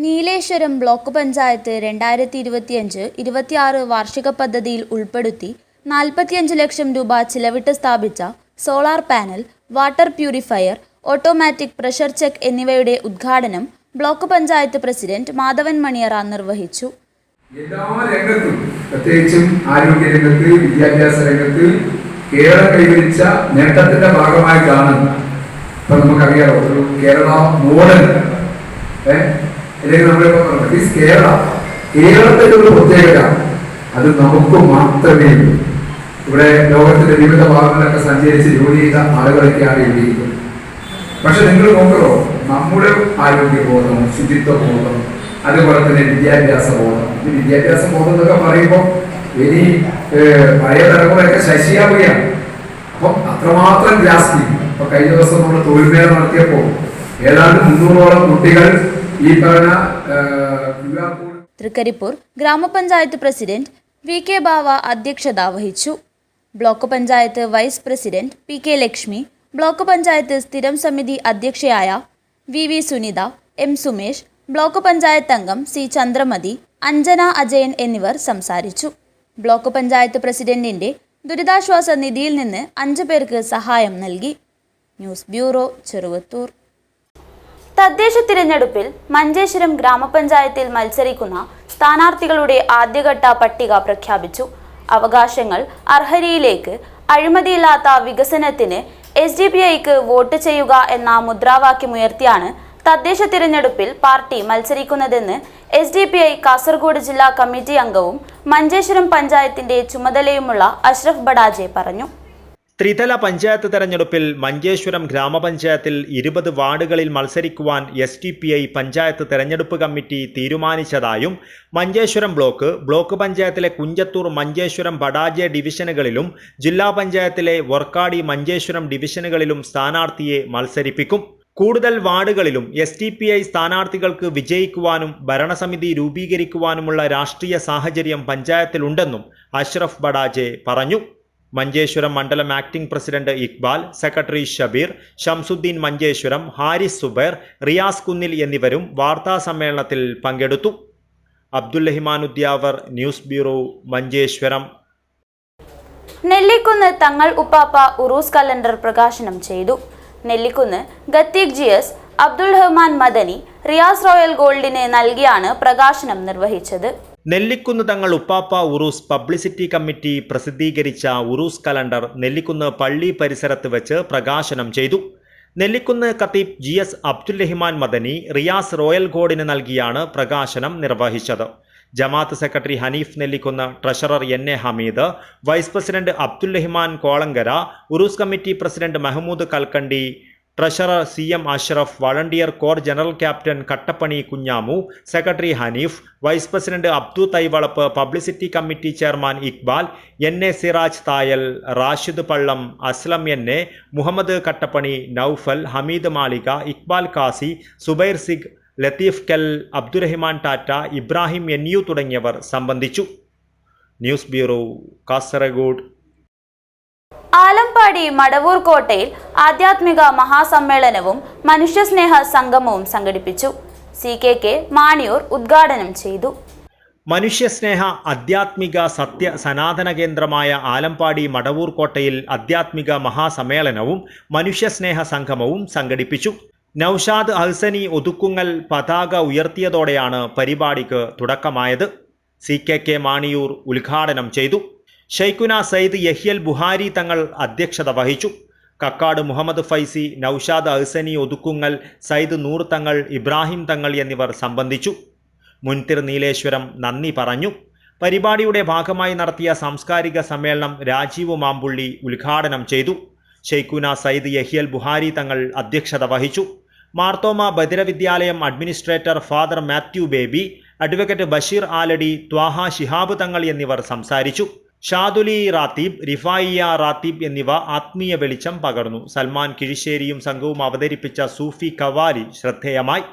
നീലേശ്വരം ബ്ലോക്ക് പഞ്ചായത്ത് 2025-26 വാർഷിക പദ്ധതിയിൽ ഉൾപ്പെടുത്തി 45 ലക്ഷം രൂപ ചിലവിട്ട് സ്ഥാപിച്ച solar panel, water purifier, automatic pressure check എന്നിവയുടെ ഉദ്ഘാടനം ബ്ലോക്ക് പഞ്ചായത്ത് പ്രസിഡന്റ് മാധവൻ മണിയറ നിർവഹിച്ചു. എല്ലാ രംഗത്തും, പ്രത്യേകിച്ചും ആരോഗ്യ രംഗത്ത്, വിദ്യാഭ്യാസ രംഗത്ത് കേരളം കൈവരിച്ച നേട്ടത്തിന്റെ ഭാഗമായിട്ടാണ് ഇപ്പൊ നമുക്കറിയാലോ ഒരു കേരള മോഡൽ, അല്ലെങ്കിൽ നമ്മളിപ്പോ കേരളത്തിന്റെ ഒരു പ്രത്യേകത അത് നമുക്ക് മാത്രമേ ഉള്ളൂ. ഇവിടെ ലോകത്തിന്റെ വിവിധ ഭാഗങ്ങളിലൊക്കെ സഞ്ചരിച്ച് ജോലി ചെയ്ത ആളുകളൊക്കെയാണ് എഴുതിയിരിക്കുന്നത്. പക്ഷെ നിങ്ങൾ നോക്കണോ, നമ്മുടെ ആരോഗ്യബോധം, ശുചിത്വ ബോധം, അതുപോലെ തന്നെ വിദ്യാഭ്യാസ ബോധം. ഈ വിദ്യാഭ്യാസ ബോധം എന്നൊക്കെ പറയുമ്പോൾ ഇനി പഴയ തലമുറയൊക്കെ ശശിയാവുകയാണ്. അപ്പം അത്രമാത്രം ഗ്രാസ്പിംഗ്. ഇപ്പൊ കഴിഞ്ഞ ദിവസം നമ്മൾ തൊഴിൽമേള നടത്തിയപ്പോൾ ഏതാണ്ട് 300ഓളം കുട്ടികൾ ഈ പറഞ്ഞ തൃക്കരിപ്പൂർ ഗ്രാമപഞ്ചായത്ത് പ്രസിഡന്റ് VK ബാവ അധ്യക്ഷത വഹിച്ചു. Block panchayat vice president PK Lakshmi, block panchayat സ്ഥിരം സമിതി അധ്യക്ഷയായ VV Sunitha, M Sumesh, block panchayat അംഗം C ചന്ദ്രമതി, അഞ്ജന അജയൻ എന്നിവർ സംസാരിച്ചു. ബ്ലോക്ക് പഞ്ചായത്ത് പ്രസിഡന്റിന്റെ ദുരിതാശ്വാസ നിധിയിൽ നിന്ന് 5 പേർക്ക് സഹായം നൽകി. News bureau, Cheruvathur. തദ്ദേശ തിരഞ്ഞെടുപ്പിൽ മഞ്ചേശ്വരം ഗ്രാമപഞ്ചായത്തിൽ മത്സരിക്കുന്ന സ്ഥാനാർത്ഥികളുടെ ആദ്യഘട്ട പട്ടിക പ്രഖ്യാപിച്ചു. അവകാശങ്ങൾ അർഹരിയിലേക്ക്, അഴിമതിയില്ലാത്ത വികസനത്തിന് SDPIക്ക് വോട്ട് ചെയ്യുക എന്ന മുദ്രാവാക്യമുയർത്തിയാണ് തദ്ദേശ തിരഞ്ഞെടുപ്പിൽ പാർട്ടി മത്സരിക്കുന്നതെന്ന് SDPI കാസർഗോഡ് ജില്ലാ കമ്മിറ്റി അംഗവും മഞ്ചേശ്വരം പഞ്ചായത്തിന്റെ ചുമതലയുമുള്ള അഷ്റഫ് ബഡാജെ പറഞ്ഞു. ത്രിതല പഞ്ചായത്ത് തെരഞ്ഞെടുപ്പിൽ മഞ്ചേശ്വരം ഗ്രാമപഞ്ചായത്തിൽ 20 വാർഡുകളിൽ മത്സരിക്കുവാൻ SDPI പഞ്ചായത്ത് തെരഞ്ഞെടുപ്പ് കമ്മിറ്റി തീരുമാനിച്ചതായും മഞ്ചേശ്വരം ബ്ലോക്ക് പഞ്ചായത്തിലെ കുഞ്ചത്തൂർ, മഞ്ചേശ്വരം, ബഡാജെ ഡിവിഷനുകളിലും ജില്ലാ പഞ്ചായത്തിലെ വർക്കാടി, മഞ്ചേശ്വരം ഡിവിഷനുകളിലും സ്ഥാനാർത്ഥിയെ മത്സരിപ്പിക്കും. കൂടുതൽ വാർഡുകളിലും SDPI സ്ഥാനാർത്ഥികൾക്ക് വിജയിക്കുവാനും ഭരണസമിതി രൂപീകരിക്കുവാനുമുള്ള രാഷ്ട്രീയ സാഹചര്യം പഞ്ചായത്തിലുണ്ടെന്നും അഷ്റഫ് ബഡാജെ പറഞ്ഞു. മഞ്ചേശ്വരം മണ്ഡലം acting president Iqbal, secretary Shabeer, Shamsuddin Manjeshwaram, Haris Subair, Riyas Kunnil എന്നിവരും വാർത്താ സമ്മേളനത്തിൽ പങ്കെടുത്തു. Abdullahimanudyavar, news bureau, Manjeshwaram. Nellikunnu Thangal Uppappa Uroos calendar പ്രകാശനം ചെയ്തു. നെല്ലിക്കുന്ന് ഗത്തീഖ് GS അബ്ദുൾ റഹ്മാൻ മദനി റിയാസ് റോയൽ ഗോൾഡിന് നൽകിയാണ് പ്രകാശനം നിർവഹിച്ചത്. നെല്ലിക്കുന്ന് തങ്ങൾ ഉപ്പാപ്പ ഉറൂസ് പബ്ലിസിറ്റി കമ്മിറ്റി പ്രസിദ്ധീകരിച്ച ഉറൂസ് കലണ്ടർ നെല്ലിക്കുന്ന് പള്ളി പരിസരത്ത് വെച്ച് പ്രകാശനം ചെയ്തു. നെല്ലിക്കുന്ന് ഖത്തീബ് GS അബ്ദുൾ റഹ്മാൻ മദനി റിയാസ് റോയൽ ഗോൾഡിന് നൽകിയാണ് പ്രകാശനം നിർവഹിച്ചത്. ജമാഅത്ത് secretary Haneef Nellikunnu, treasurer NA Hameed, vice president Abdul Rahman Kolankara, Uroos committee president Mahmood Kalkandi, treasurer CM Ashraf, volunteer core general captain Kattappani Kunhamu, secretary Haneef, vice president Abdu Thaivalappu, publicity committee chairman Iqbal, NA Siraj Thayal, Rashid Pallam, Aslam NA, Muhammad Kattappani, Noufal, Hameed Malika, Iqbal Kasi, Subair സിഗ്, ലത്തീഫ് കെൽ, അബ്ദുറഹിമാൻ ടാറ്റ, ഇബ്രാഹിം NU തുടങ്ങിയവർ സംബന്ധിച്ചു. News bureau, Kasaragod. ആലമ്പാടി മടവൂർ കോട്ടയിൽ ആധ്യാത്മിക മഹാസമ്മേളനവും മനുഷ്യസ്നേഹ സംഗമവും സംഘടിപ്പിച്ചു. CKK മാണിയൂർ ഉദ്ഘാടനം ചെയ്തു. മനുഷ്യസ്നേഹ ആധ്യാത്മിക സത്യ സനാതന കേന്ദ്രമായ ആലമ്പാടി മടവൂർ കോട്ടയിൽ ആധ്യാത്മിക മഹാസമ്മേളനവും മനുഷ്യസ്നേഹ സംഗമവും സംഘടിപ്പിച്ചു. നൌഷാദ് ഹസനി ഒതുക്കുങ്ങൽ പതാക ഉയർത്തിയതോടെയാണ് പരിപാടിക്ക് തുടക്കമായത്. CKK മാണിയൂർ ഉദ്ഘാടനം ചെയ്തു. ഷെയ്ഖുന സയ്യിദ് യഹ്യൽ ബുഹാരി തങ്ങൾ അധ്യക്ഷത വഹിച്ചു. കക്കാട് മുഹമ്മദ് ഫൈസി, നൌഷാദ് ഹസനി ഒതുക്കുങ്ങൽ, സയ്യിദ് നൂർ തങ്ങൾ, ഇബ്രാഹിം തങ്ങൾ എന്നിവർ സംബന്ധിച്ചു. മുൻതിർ നീലേശ്വരം നന്ദി പറഞ്ഞു. പരിപാടിയുടെ ഭാഗമായി നടത്തിയ സാംസ്കാരിക സമ്മേളനം രാജീവ് മാമ്പുള്ളി ഉദ്ഘാടനം ചെയ്തു. ഷെയ്ഖുന സയ്യിദ് യഹ്യൽ ബുഹാരി തങ്ങൾ അധ്യക്ഷത വഹിച്ചു. മാർത്തോമ ബദിരവിദ്യാലയം administrator father Mathew Baby, advocate Basheer Aladi, Thwaha Shihab Thangal എന്നിവർ സംസാരിച്ചു. ഷാദുലി റാത്തീബ്, റിഫായിയ റാത്തീബ് എന്നിവ ആത്മീയ വെളിച്ചം പകർന്നു. സൽമാൻ കിഴിശ്ശേരിയും സംഘവും അവതരിപ്പിച്ച സൂഫി കവാലി ശ്രദ്ധേയമായി.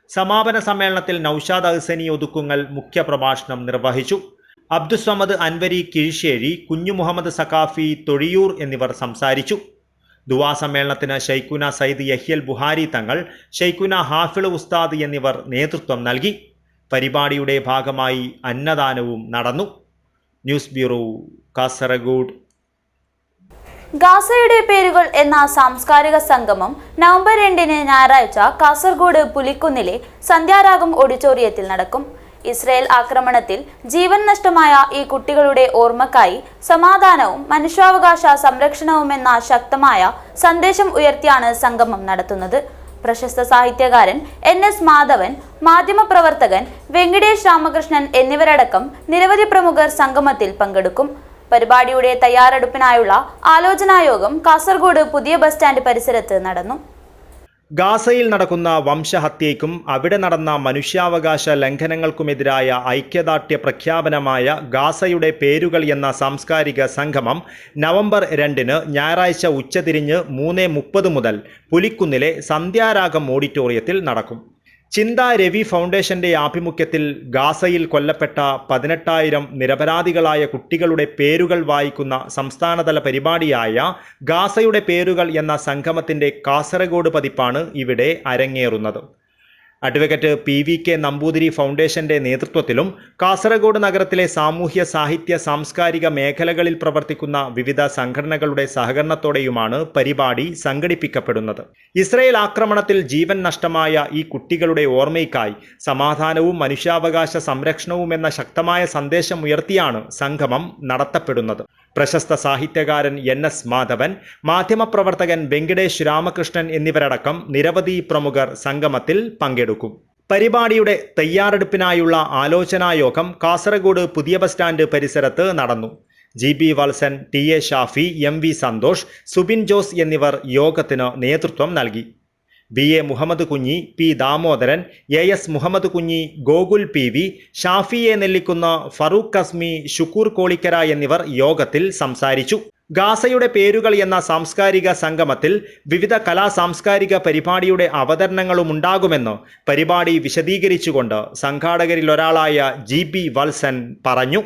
സമാപന സമ്മേളനത്തിൽ നൌഷാദ് ഹസനി ഒതുക്കുങ്ങൽ മുഖ്യപ്രഭാഷണം നിർവഹിച്ചു. അബ്ദുസ്വമദ് അൻവരി കിഴിശ്ശേരി, കുഞ്ഞു മുഹമ്മദ് സഖാഫി തൊഴിയൂർ എന്നിവർ സംസാരിച്ചു. ദുആ സമ്മേളനത്തിന് ഷെയ്ഖുന സയ്യിദ് യഹ്യൽ ബുഹാരി തങ്ങൾ, ഷെയ്ഖുന ഹാഫിള് ഉസ്താദ് എന്നിവർ നേതൃത്വം നൽകി. പരിപാടിയുടെ ഭാഗമായി അന്നദാനവും നടന്നു. News bureau, Kasaragod. ഗാസയുടെ പേരുകൾ എന്ന സാംസ്കാരിക സംഗമം നവംബർ 2 ഞായറാഴ്ച കാസർഗോഡ് പുലിക്കുന്നിലെ സന്ധ്യാരാഗം ഓഡിറ്റോറിയത്തിൽ നടക്കും. ഇസ്രയേൽ ആക്രമണത്തിൽ ജീവൻ നഷ്ടമായ ഈ കുട്ടികളുടെ ഓർമ്മക്കായി സമാധാനവും മനുഷ്യാവകാശ സംരക്ഷണവുമെന്ന ശക്തമായ സന്ദേശം ഉയർത്തിയാണ് സംഗമം നടത്തുന്നത്. പ്രശസ്ത സാഹിത്യകാരൻ NS മാധവൻ, മാധ്യമപ്രവർത്തകൻ വെങ്കിടേഷ് രാമകൃഷ്ണൻ എന്നിവരടക്കം നിരവധി പ്രമുഖർ സംഗമത്തിൽ പങ്കെടുക്കും. പരിപാടിയുടെ തയ്യാറെടുപ്പിനായുള്ള ആലോചനായോഗം കാസർഗോഡ് പുതിയ ബസ് സ്റ്റാൻഡ് പരിസരത്ത് നടന്നു. ഗാസയിൽ നടക്കുന്ന വംശഹത്യയ്ക്കും അവിടെ നടന്ന മനുഷ്യാവകാശ ലംഘനങ്ങൾക്കുമെതിരായ ഐക്യദാർഢ്യ പ്രഖ്യാപനമായ ഗാസയുടെ പേരുകൾ എന്ന സാംസ്കാരിക സംഗമം നവംബർ 2 ഞായറാഴ്ച ഉച്ചതിരിഞ്ഞ് 3:30 മുതൽ പുലിക്കുന്നിലെ സന്ധ്യാരാഗം ഓഡിറ്റോറിയത്തിൽ നടക്കും. ചിന്ത രവി ഫൗണ്ടേഷന്റെ ആഭിമുഖ്യത്തിൽ ഗാസയിൽ കൊല്ലപ്പെട്ട 18,000 നിരപരാധികളായ കുട്ടികളുടെ പേരുകൾ വായിക്കുന്ന സംസ്ഥാനതല പരിപാടിയായ ഗാസയുടെ പേരുകൾ എന്ന സംഗമത്തിന്റെ കാസർഗോഡ് പതിപ്പാണ് ഇവിടെ അരങ്ങേറുന്നത്. അഡ്വക്കേറ്റ് PVK നമ്പൂതിരി ഫൗണ്ടേഷന്റെ നേതൃത്വത്തിലും കാസർഗോഡ് നഗരത്തിലെ സാമൂഹ്യ സാഹിത്യ സാംസ്കാരിക മേഖലകളിൽ പ്രവർത്തിക്കുന്ന വിവിധ സംഘടനകളുടെ സഹകരണത്തോടെയുമാണ് പരിപാടി സംഘടിപ്പിക്കപ്പെടുന്നത്. ഇസ്രയേൽ ആക്രമണത്തിൽ ജീവൻ നഷ്ടമായ ഈ കുട്ടികളുടെ ഓർമ്മയ്ക്കായി സമാധാനവും മനുഷ്യാവകാശ സംരക്ഷണവും എന്ന ശക്തമായ സന്ദേശം ഉയർത്തിയാണ് സംഗമം നടത്തപ്പെടുന്നത്. പ്രശസ്ത സാഹിത്യകാരൻ NS മാധവൻ, മാധ്യമപ്രവർത്തകൻ വെങ്കിടേഷ് രാമകൃഷ്ണൻ എന്നിവരടക്കം നിരവധി പ്രമുഖർ സംഗമത്തിൽ പങ്കെടുക്കും. പരിപാടിയുടെ തയ്യാറെടുപ്പിനായുള്ള ആലോചനായോഗം കാസർഗോഡ് പുതിയ ബസ് സ്റ്റാൻഡ് പരിസരത്ത് നടന്നു. GB Valsan, TA Shafi, MV Santhosh, Subin Jose എന്നിവർ യോഗത്തിന് നേതൃത്വം നൽകി. BA Muhammad Kunhi, P Damodaran, AS Muhammad Kunhi, Gokul PV, ഷാഫിയെ Nellikunnu, Farooq Qasmi, Shukkur Kolikkara എന്നിവർ യോഗത്തിൽ സംസാരിച്ചു. ഗാസയുടെ പേരുകൾ എന്ന സാംസ്കാരിക സംഗമത്തിൽ വിവിധ സാംസ്കാരിക പരിപാടിയുടെ അവതരണങ്ങളും ഉണ്ടാകുമെന്ന് പരിപാടി വിശദീകരിച്ചുകൊണ്ട് സംഘാടകരിലൊരാളായ GB വത്സൻ പറഞ്ഞു.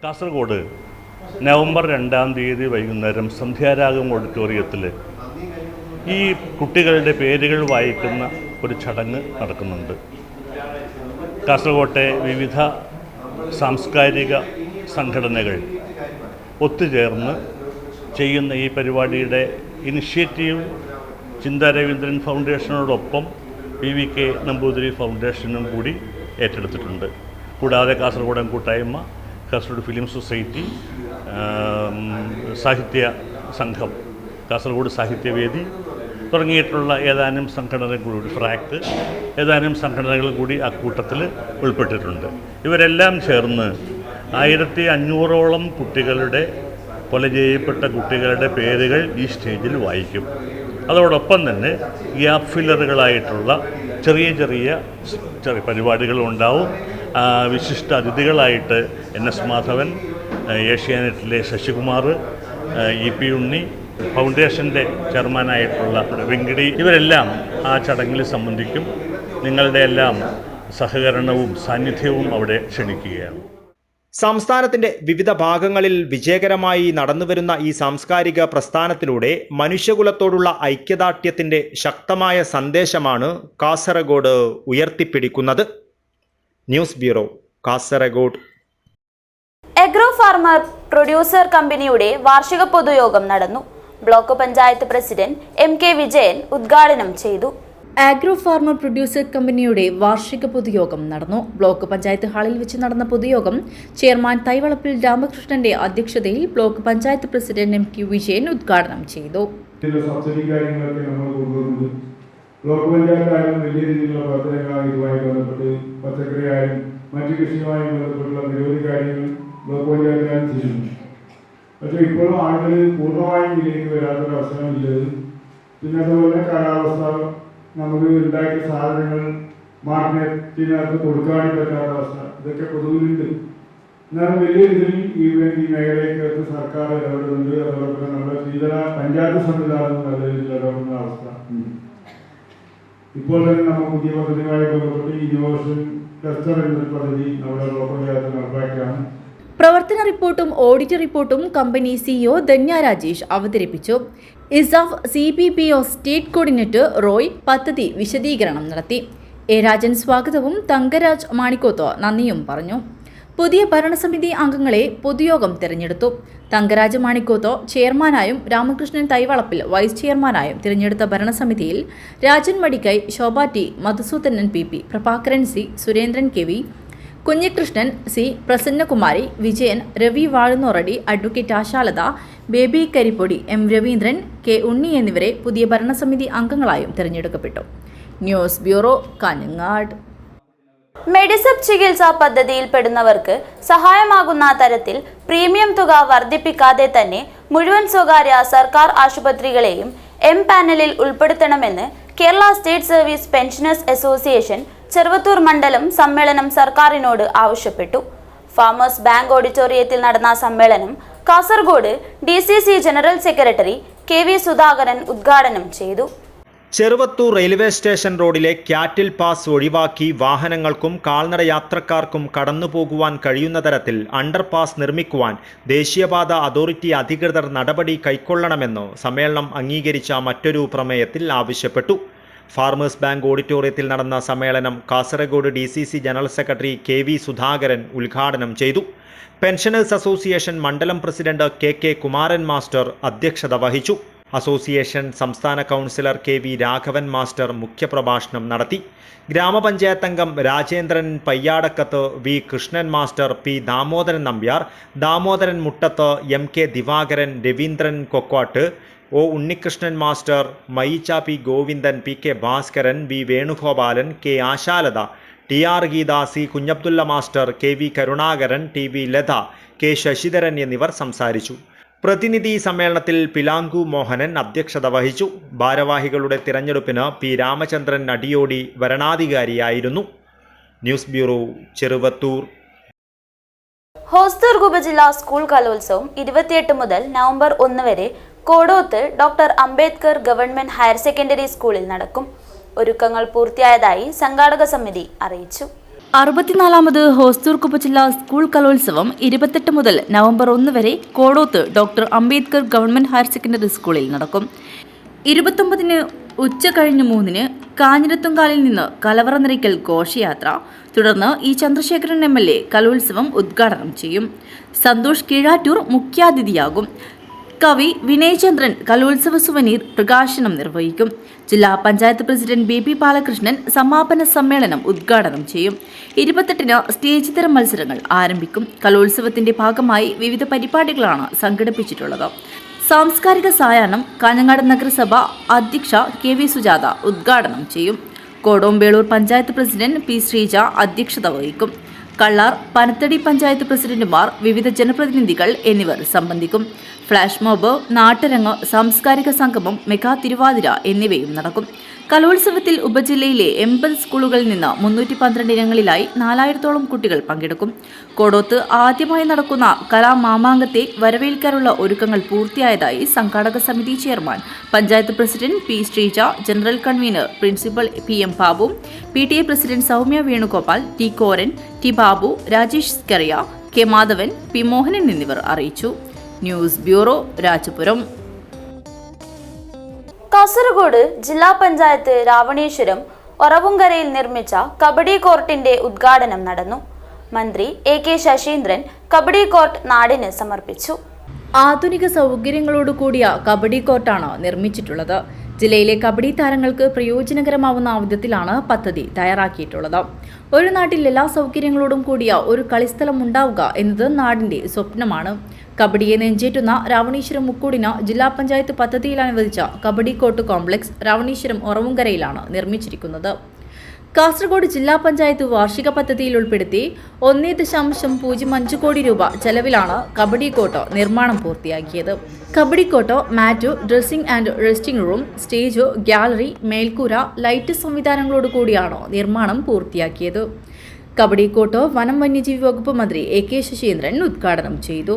കാസർഗോഡ് നവംബർ 2 വൈകുന്നേരം സന്ധ്യാരാഗം ഓഡിറ്റോറിയത്തിൽ ഈ കുട്ടികളുടെ പേരുകൾ വായിക്കുന്ന ഒരു ചടങ്ങ് നടക്കുന്നുണ്ട്. കാസർഗോട്ടെ വിവിധ സാംസ്കാരിക സംഘടനകൾ ഒത്തുചേർന്ന് ചെയ്യുന്ന ഈ പരിപാടിയുടെ ഇനിഷ്യേറ്റീവ് ചിന്താ രവീന്ദ്രൻ ഫൗണ്ടേഷനോടൊപ്പം PVK നമ്പൂതിരി ഫൗണ്ടേഷനും കൂടി ഏറ്റെടുത്തിട്ടുണ്ട്. കൂടാതെ കാസർഗോഡൻ കൂട്ടായ്മ, കാസർഗോഡ് ഫിലിം സൊസൈറ്റി, സാഹിത്യ സംഘം, കാസർഗോഡ് സാഹിത്യവേദി തുടങ്ങിയിട്ടുള്ള ഏതാനും സംഘടനകൾ കൂടി, ഫ്രാക്ട്, ഏതാനും സംഘടനകൾ കൂടി ആ കൂട്ടത്തിൽ ഉൾപ്പെട്ടിട്ടുണ്ട്. ഇവരെല്ലാം ചേർന്ന് 1500ഓളം കുട്ടികളുടെ, കൊല ചെയ്യപ്പെട്ട കുട്ടികളുടെ പേരുകൾ ഈ സ്റ്റേജിൽ വായിക്കും. അതോടൊപ്പം തന്നെ ഗ്യാപ്പ് ഫില്ലറുകളായിട്ടുള്ള ചെറിയ പരിപാടികളുണ്ടാവും. വിശിഷ്ട അതിഥികളായിട്ട് NS മാധവൻ, ഏഷ്യാനെറ്റിലെ ശശികുമാർ, EP ഉണ്ണി, ഫൗണ്ടേഷൻ്റെ ചെയർമാനായിട്ടുള്ള വെങ്കിടി, ഇവരെല്ലാം ആ ചടങ്ങിൽ സംബന്ധിക്കും. നിങ്ങളുടെ എല്ലാം സഹകരണവും സാന്നിധ്യവും അവിടെ ക്ഷണിക്കുകയാണ്. സംസ്ഥാനത്തിന്റെ വിവിധ ഭാഗങ്ങളിൽ വിജയകരമായി നടന്നുവരുന്ന ഈ സാംസ്കാരിക പ്രസ്ഥാനത്തിലൂടെ മനുഷ്യകുലത്തോടുള്ള ഐക്യദാർഢ്യത്തിന്റെ ശക്തമായ സന്ദേശമാണ് കാസർഗോഡ് ഉയർത്തിപ്പിടിക്കുന്നത്. News bureau, Kasaragod. Agro farmer producer കമ്പനിയുടെ വാർഷിക പൊതുയോഗം നടന്നു. Block panchayat president MK Vijayan ഉദ്ഘാടനം ചെയ്തു. ആഗ്രോ ഫാർമർ പ്രൊഡ്യൂസർ കമ്പനിയുടെ വാർഷിക പൊതുയോഗം നടന്നു. ബ്ലോക്ക് പഞ്ചായത്ത് ഹാളിൽ വെച്ച് നടന്ന പൊതുയോഗം ചെയർമാൻ തൈവളപ്പിൽ രാമകൃഷ്ണന്റെ അധ്യക്ഷതയിൽ block panchayat president MK Vijayan ഉദ്ഘാടനം ചെയ്തു. സബ്സിഡി കാര്യങ്ങളൊക്കെ നമ്മൾ കൊണ്ടുവരുന്നത് ബ്ലോക്ക് പഞ്ചായത്തായാലും വലിയ രീതിയിലുള്ള പ്രവർത്തനങ്ങളാണ് ഇതുമായി ബന്ധപ്പെട്ട്, പച്ചക്കറി ആയാലും മറ്റു കൃഷിയുമായി ബന്ധപ്പെട്ടുള്ള നിരവധി കാര്യങ്ങൾ ബ്ലോക്ക് പഞ്ചായത്തിലാണ് ചെയ്യുന്നത്. പക്ഷേ ഇപ്പോഴും ആളുകൾ പൂർണ്ണമായും ഇതിലേക്ക് വരാത്തൊരവസരമില്ലത്. പിന്നെ അതുപോലെ കാലാവസ്ഥ, നമുക്ക് ഉണ്ടാക്കിയ സാധനങ്ങൾ മാർക്കറ്റിനകത്ത് കൊടുക്കാൻ പറ്റാത്ത അവസ്ഥ, ഇതൊക്കെ പൊതുവിലുണ്ട്. എന്നാലും വലിയ രീതിയിൽ ഈ മേഖലയ്ക്കകത്ത് സർക്കാർ ഇടപെടുന്നുണ്ട്. അതോടൊപ്പം നമ്മുടെ ശീതള പഞ്ചായത്ത് സംവിധാനം നല്ല രീതിയിൽ ഇടപെടുന്ന അവസ്ഥ ഉണ്ട്. ഇപ്പോൾ തന്നെ നമ്മൾ പുതിയ പദ്ധതിയുമായി ബന്ധപ്പെട്ട് ഇന്നോവേഷൻ ക്ലസ്റ്റർ എന്നൊരു പദ്ധതി നമ്മുടെ ബ്ലോക്ക് പഞ്ചായത്ത് നടപ്പാക്കിയാണ്. പ്രവർത്തന റിപ്പോർട്ടും ഓഡിറ്റ് റിപ്പോർട്ടും കമ്പനി CEO ധന്യ രാജേഷ് അവതരിപ്പിച്ചു. ESAF CPPO state coordinator Roy പദ്ധതി വിശദീകരണം നടത്തി. A രാജൻ സ്വാഗതവും തങ്കരാജ് മാണിക്കോത്തോ നന്ദിയും പറഞ്ഞു. പുതിയ ഭരണസമിതി അംഗങ്ങളെ പൊതുയോഗം തിരഞ്ഞെടുത്തു. തങ്കരാജ് മാണിക്കോത്തോ ചെയർമാനായും രാമകൃഷ്ണൻ തൈവളപ്പിൽ വൈസ് ചെയർമാനായും തിരഞ്ഞെടുത്ത ഭരണസമിതിയിൽ Rajan Madikai, Shobha T, Madhusoodanan PP, Prabhakaran C, Surendran KV, Kunhikrishnan C, Prasannakumari, Vijayan, Ravi Vazhunnoradi, advocate Ashalatha, Baby Karippodi, M Raveendran, K Unni എന്നിവരെ പുതിയ ഭരണസമിതി അംഗങ്ങളായും തിരഞ്ഞെടുക്കപ്പെട്ടു. News bureau, Kanhangad. മെഡിസെപ് ചികിത്സാ പദ്ധതിയിൽ പെടുന്നവർക്ക് സഹായമാകുന്ന തരത്തിൽ പ്രീമിയം തുക വർദ്ധിപ്പിക്കാതെ തന്നെ മുഴുവൻ സ്വകാര്യ സർക്കാർ ആശുപത്രികളെയും M പാനലിൽ ഉൾപ്പെടുത്തണമെന്ന് Kerala state service pensioners association Cheruvathur മണ്ഡലം സമ്മേളനം സർക്കാരിനോട് ആവശ്യപ്പെട്ടു. ഫാമേഴ്സ് ബാങ്ക് ഓഡിറ്റോറിയത്തിൽ നടന്ന സമ്മേളനം Kasaragod DCC general secretary KV Sudhakaran ഉദ്ഘാടനം ചെയ്തു. ചെറുവത്തൂർ റെയിൽവേ സ്റ്റേഷൻ റോഡിലെ ക്യാറ്റിൽ പാസ് ഒഴിവാക്കി വാഹനങ്ങൾക്കും കാൽനട യാത്രക്കാർക്കും കടന്നുപോകുവാൻ കഴിയുന്ന തരത്തിൽ അണ്ടർപാസ് നിർമ്മിക്കുവാൻ ദേശീയപാത അതോറിറ്റി അധികൃതർ നടപടി കൈക്കൊള്ളണമെന്ന് സമ്മേളനം അംഗീകരിച്ച മറ്റൊരു പ്രമേയത്തിൽ ആവശ്യപ്പെട്ടു. ഫാർമേഴ്സ് ബാങ്ക് ഓഡിറ്റോറിയത്തിൽ നടന്ന സമ്മേളനം Kasaragod DCC general secretary KV Sudhakaran ഉദ്ഘാടനം ചെയ്തു. പെൻഷനേഴ്സ് അസോസിയേഷൻ മണ്ഡലം പ്രസിഡന്റ് KK കുമാരൻ മാസ്റ്റർ അധ്യക്ഷത വഹിച്ചു. അസോസിയേഷൻ സംസ്ഥാന കൗൺസിലർ KV രാഘവൻ മാസ്റ്റർ മുഖ്യപ്രഭാഷണം നടത്തി. ഗ്രാമപഞ്ചായത്ത് അംഗം Rajendran Payyadakkath, V Krishnan master, P Damodaran Nambiar, Damodaran Muttath, MK Divakaran, Raveendran Kokwatt, O Unnikrishnan master, Mayicha P Govindan, PK Bhaskaran, V Venugopalan, K Ashalatha, TR Geetha, C Kunhabdulla master, KV Karunakaran, TV Latha, K Sasidharan എന്നിവർ സംസാരിച്ചു. പ്രതിനിധി സമ്മേളനത്തിൽ പിലാങ്കു മോഹനൻ അധ്യക്ഷത വഹിച്ചു. ഭാരവാഹികളുടെ തിരഞ്ഞെടുപ്പിന് P രാമചന്ദ്രൻ അടിയോടി വരണാധികാരിയായിരുന്നു. News bureau, Cheruvathur. ഹോസ്ദുർഗ് ഉപജില്ലാ സ്കൂൾ കലോത്സവം 28 മുതൽ നവംബർ 1 വരെ Kodoth doctor Ambedkar government higher secondary സ്കൂളിൽ നടക്കും. ഒരുക്കങ്ങൾ പൂർത്തിയായതായി സംഘാടക സമിതി അറിയിച്ചു. 64ാമത് ഹോസ്ദുർഗ് ഉപജില്ലാ സ്കൂൾ കലോത്സവം 28 മുതൽ നവംബർ 1 വരെ Kodoth doctor Ambedkar government higher secondary സ്കൂളിൽ നടക്കും. 29-ന് ഉച്ച കഴിഞ്ഞ് 3-ന് കാഞ്ഞിരത്തുങ്കാലിൽ നിന്ന് കലവറ നിറയ്ക്കൽ ഘോഷയാത്ര, തുടർന്ന് E ചന്ദ്രശേഖരൻ MLA കലോത്സവം ഉദ്ഘാടനം ചെയ്യും. സന്തോഷ് കീഴാറ്റൂർ മുഖ്യാതിഥിയാകും. കവി വിനയചന്ദ്രൻ കലോത്സവ സുവനീർ പ്രകാശനം നിർവഹിക്കും. ജില്ലാ പഞ്ചായത്ത് പ്രസിഡന്റ് ബേബി ബാലകൃഷ്ണൻ സമാപന സമ്മേളനം ഉദ്ഘാടനം ചെയ്യും. 28-ന് സ്റ്റേജ് തരം മത്സരങ്ങൾ ആരംഭിക്കും. കലോത്സവത്തിന്റെ ഭാഗമായി വിവിധ പരിപാടികളാണ് സംഘടിപ്പിച്ചിട്ടുള്ളത്. സാംസ്കാരിക സായാഹ്നം കാഞ്ഞങ്ങാട് നഗരസഭ അധ്യക്ഷ KV സുജാത ഉദ്ഘാടനം ചെയ്യും. കോടോംബേളൂർ പഞ്ചായത്ത് പ്രസിഡന്റ് P ശ്രീജ അധ്യക്ഷത വഹിക്കും. കള്ളാർ, പനത്തടി പഞ്ചായത്ത് പ്രസിഡന്റുമാർ, വിവിധ ജനപ്രതിനിധികൾ എന്നിവർ സംബന്ധിക്കും. ഫ്ലാഷ് മോബ്, നാട്ടരങ്ങ്, സാംസ്കാരിക സംഗമം, മെഗാ തിരുവാതിര എന്നിവയും നടക്കും. കലോത്സവത്തിൽ ഉപജില്ലയിലെ 80 സ്കൂളുകളിൽ നിന്ന് 312 ഇനങ്ങളിലായി 4000-ഓളം കുട്ടികൾ പങ്കെടുക്കും. കോടോത്ത് ആദ്യമായി നടക്കുന്ന കലാമാമാങ്കത്തെ വരവേൽക്കാനുള്ള ഒരുക്കങ്ങൾ പൂർത്തിയായതായി സംഘാടക സമിതി chairman panchayat president P Sreeja, general convener principal PM Babu, PTA president Soumya Venugopal, T Koran, T Babu, Rajesh Scaria, K Madhavan, P Mohanan എന്നിവർ അറിയിച്ചു. News bureau, Rajapuram. കാസർഗോഡ് ജില്ലാ പഞ്ചായത്ത് രാവണേശ്വരം ഒറവുങ്കരയിൽ നിർമ്മിച്ച കബഡി കോർട്ടിന്റെ ഉദ്ഘാടനം നടന്നു. മന്ത്രി AK ശശീന്ദ്രൻ കബഡി കോർട്ട് നാടിന് സമർപ്പിച്ചു. ആധുനിക സൗകര്യങ്ങളോട് കൂടിയ കബഡി കോർട്ടാണ് നിർമ്മിച്ചിട്ടുള്ളത്. ജില്ലയിലെ കബഡി താരങ്ങൾക്ക് പ്രയോജനകരമാവുന്ന വിധത്തിലാണ് പദ്ധതി തയ്യാറാക്കിയിട്ടുള്ളത്. ഒരു നാട്ടിൽ എല്ലാ സൗകര്യങ്ങളോടും കൂടിയ ഒരു കളിസ്ഥലം ഉണ്ടാവുക എന്നത് നാടിന്റെ സ്വപ്നമാണ്. കബഡിയെ നെഞ്ചേറ്റുന്ന രാവണീശ്വരം മുക്കൂടിന് ജില്ലാ പഞ്ചായത്ത് പദ്ധതിയിൽ അനുവദിച്ച കബഡി കോർട്ട് കോംപ്ലക്സ് രാവണീശ്വരം ഒറവുങ്കരയിലാണ് നിർമ്മിച്ചിരിക്കുന്നത്. കാസർഗോഡ് ജില്ലാ പഞ്ചായത്ത് വാർഷിക പദ്ധതിയിൽ ഉൾപ്പെടുത്തി 1.05 കോടി രൂപ ചെലവിലാണ് കബഡി കോർട്ട് നിർമ്മാണം പൂർത്തിയാക്കിയത്. Kabaddi court, mat, dressing and resting room, stage, gallery, മേൽക്കൂര, ലൈറ്റ് സംവിധാനങ്ങളോട് കൂടിയാണ് നിർമ്മാണം പൂർത്തിയാക്കിയത്. കബഡി കോർട്ട് വനം വന്യജീവി വകുപ്പ് മന്ത്രി AK ശശീന്ദ്രൻ ഉദ്ഘാടനം ചെയ്തു.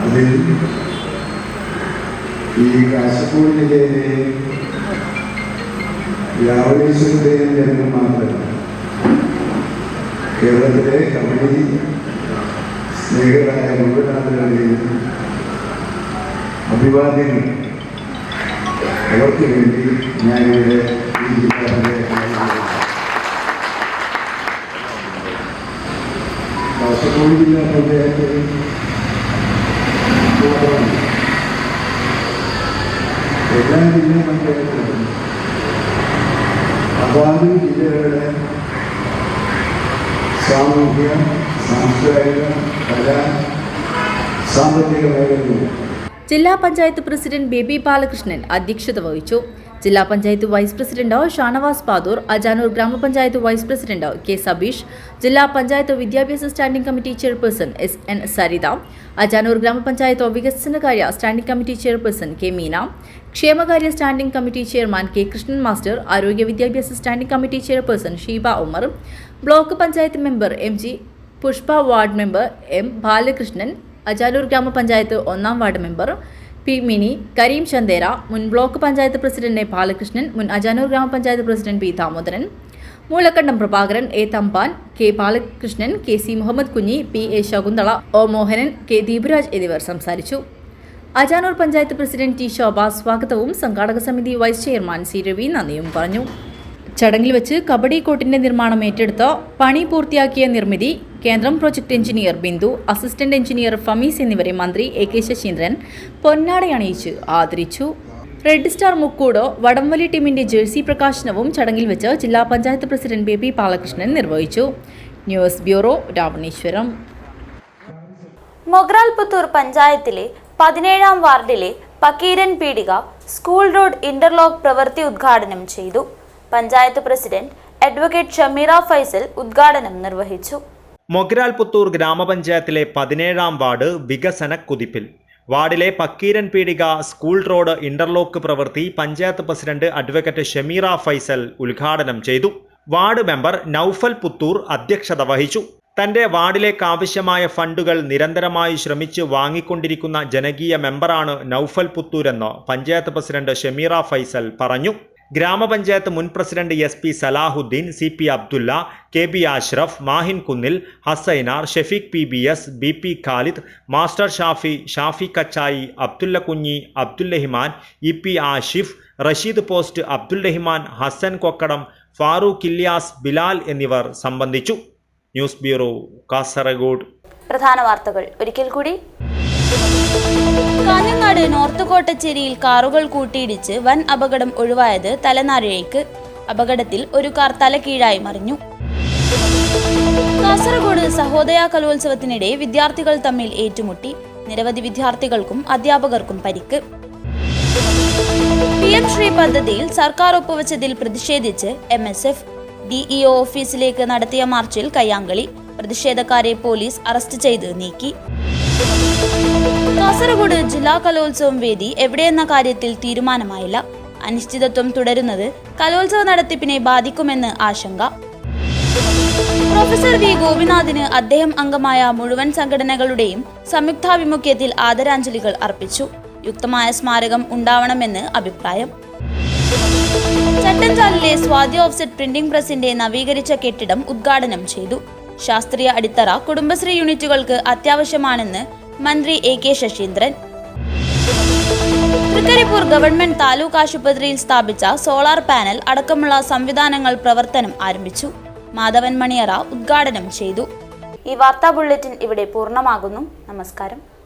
അതിൽ ഈ കാസർഗോഡ് ജില്ലയിലെ രാവണേശ്വരത്തെയും ജനങ്ങൾ മാത്രമല്ല, കേരളത്തിലെ കബഡി സ്നേഹിതരായ മുഴുവൻ ആളുകളുടെയും അഭിവാദ്യങ്ങൾ അവർക്ക് വേണ്ടി ഞാനിവിടെ ഈ ജില്ലയുടെ കാസർഗോഡ് ജില്ലാ പഞ്ചായത്ത് എല്ലാ ജില്ലാ പഞ്ചായത്തുകളും അതാത് ജില്ലകളുടെ സാമൂഹ്യ, സാംസ്കാരിക, കലാ, സാമ്പത്തിക മേഖലകളിൽ ജില്ലാ പഞ്ചായത്ത് പ്രസിഡന്റ് ബേബി ബാലകൃഷ്ണൻ അധ്യക്ഷത വഹിച്ചു. ജില്ലാ പഞ്ചായത്ത് വൈസ് പ്രസിഡന്റ് ഷാനവാസ് പാദൂർ, അജാനൂർ ഗ്രാമപഞ്ചായത്ത് വൈസ് പ്രസിഡന്റ് K സബീഷ്, ജില്ലാ പഞ്ചായത്ത് വിദ്യാഭ്യാസ standing committee chairperson SN Saritha, Ajanur ഗ്രാമപഞ്ചായത്ത് വികസനകാര്യ standing committee chairperson K Meena, ക്ഷേമകാര്യ standing committee chairman K Krishnan master, ആരോഗ്യ വിദ്യാഭ്യാസ standing committee chairperson Sheeba Umar, block panchayat member MG Pushpa, ward member M Balakrishnan, Ajanur ഗ്രാമപഞ്ചായത്ത് 1-ാം ward member P Mini, Kareem Chandera, മുൻ block panchayat president A Balakrishnan, മുൻ അജാനൂർ ഗ്രാമപഞ്ചായത്ത് president P Damodaran, Moolakkandam Prabhakaran, A Thampan, K Balakrishnan, KC Muhammad Kunhi, PA Shakunthala, O Mohanan, K Deepuraj എന്നിവർ സംസാരിച്ചു. അജാനൂർ പഞ്ചായത്ത് പ്രസിഡന്റ് T ശോഭ സ്വാഗതവും സംഘാടക സമിതി വൈസ് ചെയർമാൻ C രവി നന്ദിയും പറഞ്ഞു. ചടങ്ങിൽ വെച്ച് കബഡി കോർട്ടിന്റെ നിർമ്മാണം ഏറ്റെടുത്ത് പണി പൂർത്തിയാക്കിയ നിർമ്മിതി കേന്ദ്രം project engineer Bindu, assistant engineer Fameez എന്നിവരെ മന്ത്രി AK ശശീന്ദ്രൻ പൊന്നാടയണിയിച്ച് ആദരിച്ചു. റെഡ് സ്റ്റാർ മുക്കൂട് വടംവലി ടീമിന്റെ ജേഴ്സി പ്രകാശനവും ചടങ്ങിൽ വെച്ച് ജില്ലാ പഞ്ചായത്ത് പ്രസിഡന്റ് ബേബി ബാലകൃഷ്ണൻ നിർവഹിച്ചു. News bureau, Ravaneswaram. മൊഗ്രാൽ പുത്തൂർ പഞ്ചായത്തിലെ 17-ാം വാർഡിലെ പക്കീരൻ പീടിക സ്കൂൾ റോഡ് ഇന്റർലോക്ക് പ്രവൃത്തി ഉദ്ഘാടനം ചെയ്തു. പഞ്ചായത്ത് പ്രസിഡന്റ് അഡ്വക്കേറ്റ് ഷമീറ ഫൈസൽ ഉദ്ഘാടനം നിർവഹിച്ചു. മൊഗ്രാൽ പുത്തൂർ ഗ്രാമപഞ്ചായത്തിലെ 17-ാം വാർഡ് വികസന കുതിപ്പിൽ. വാർഡിലെ പക്കീരൻ പീടിക സ്കൂൾ റോഡ് ഇന്റർലോക്ക് പ്രവൃത്തി പഞ്ചായത്ത് പ്രസിഡന്റ് അഡ്വക്കേറ്റ് ഷമീറ ഫൈസൽ ഉദ്ഘാടനം ചെയ്തു. വാർഡ് മെമ്പർ നൌഫൽ പുത്തൂർ അധ്യക്ഷത വഹിച്ചു. തന്റെ വാർഡിലേക്ക് ആവശ്യമായ ഫണ്ടുകൾ നിരന്തരമായി ശ്രമിച്ച് വാങ്ങിക്കൊണ്ടിരിക്കുന്ന ജനകീയ മെമ്പറാണ് നൌഫൽ പുത്തൂരെന്ന് പഞ്ചായത്ത് പ്രസിഡന്റ് ഷമീറ ഫൈസൽ പറഞ്ഞു. ഗ്രാമപഞ്ചായത്ത് മുൻ president SP Salahuddin, CP Abdulla, KB Ashraf, Mahin Kunnil, Hasainar, Shefeeq PBS, BP Khalid, master Shafi, Shafi Kachayi, Abdulla Kunhi, Abdul Rahiman, EP Ashif, Rasheed post, Abdul Rahiman, Hasan Kokkadam, Farooq Ilyas, Bilal എന്നിവർ സംബന്ധിച്ചു. News bureau, Kasaragod. പ്രധാന വാർത്തകൾ ഒരിക്കൽ കൂടി. കാഞ്ഞങ്ങാട് നോർത്ത് കോട്ടച്ചേരിയിൽ കാറുകൾ കൂട്ടിയിടിച്ച് വൻ അപകടം ഒഴിവായത് തലനാരിഴയ്ക്ക്. അപകടത്തിൽ ഒരു കാർ തലകീഴായി മറിഞ്ഞു. കാസർഗോഡ് സഹോദയ കലോത്സവത്തിനിടെ വിദ്യാർത്ഥികൾ തമ്മിൽ ഏറ്റുമുട്ടി. നിരവധി വിദ്യാർത്ഥികൾക്കും അധ്യാപകർക്കും പരിക്ക്. PM ശ്രീ പദ്ധതിയിൽ സർക്കാർ ഒപ്പുവെച്ചതിൽ പ്രതിഷേധിച്ച് MSF DEO ഓഫീസിലേക്ക് നടത്തിയ മാർച്ചിൽ കയ്യാങ്കളി. പ്രതിഷേധക്കാരെ പോലീസ് അറസ്റ്റ് ചെയ്ത് നീക്കി. കാസർഗോഡ് ജില്ലാ കലോത്സവം വേദി എവിടെയെന്ന കാര്യത്തിൽ തീരുമാനമായില്ല. അനിശ്ചിതത്വം തുടരുന്നത് കലോത്സവ നടത്തിപ്പിനെ ബാധിക്കുമെന്ന് ആശങ്ക. പ്രൊഫസർ V ഗോപിനാഥിന് അദ്ദേഹം അംഗമായ മുഴുവൻ സംഘടനകളുടെയും സംയുക്താഭിമുഖ്യത്തിൽ ആദരാഞ്ജലികൾ അർപ്പിച്ചു. യുക്തമായ സ്മാരകം ഉണ്ടാവണമെന്ന് അഭിപ്രായം. ചട്ടഞ്ചാലിലെ സ്വാതി ഓഫ്സെറ്റ് പ്രിന്റിംഗ് പ്രസിന്റെ നവീകരിച്ച കെട്ടിടം ഉദ്ഘാടനം ചെയ്തു. ശാസ്ത്രീയ അടിത്തറ കുടുംബശ്രീ യൂണിറ്റുകൾക്ക് അത്യാവശ്യമാണെന്ന് മന്ത്രി AK ശശീന്ദ്രൻ. തൃക്കരിപ്പൂർ ഗവൺമെന്റ് താലൂക്ക് ആശുപത്രിയിൽ സ്ഥാപിച്ച സോളാർ പാനൽ അടക്കമുള്ള സംവിധാനങ്ങൾ പ്രവർത്തനം ആരംഭിച്ചു. മാധവൻ മണിയറ ഉദ്ഘാടനം ചെയ്തു. ഈ വാർത്താ ബുള്ളറ്റിൻ ഇവിടെ പൂർണ്ണമാകുന്നു. നമസ്കാരം.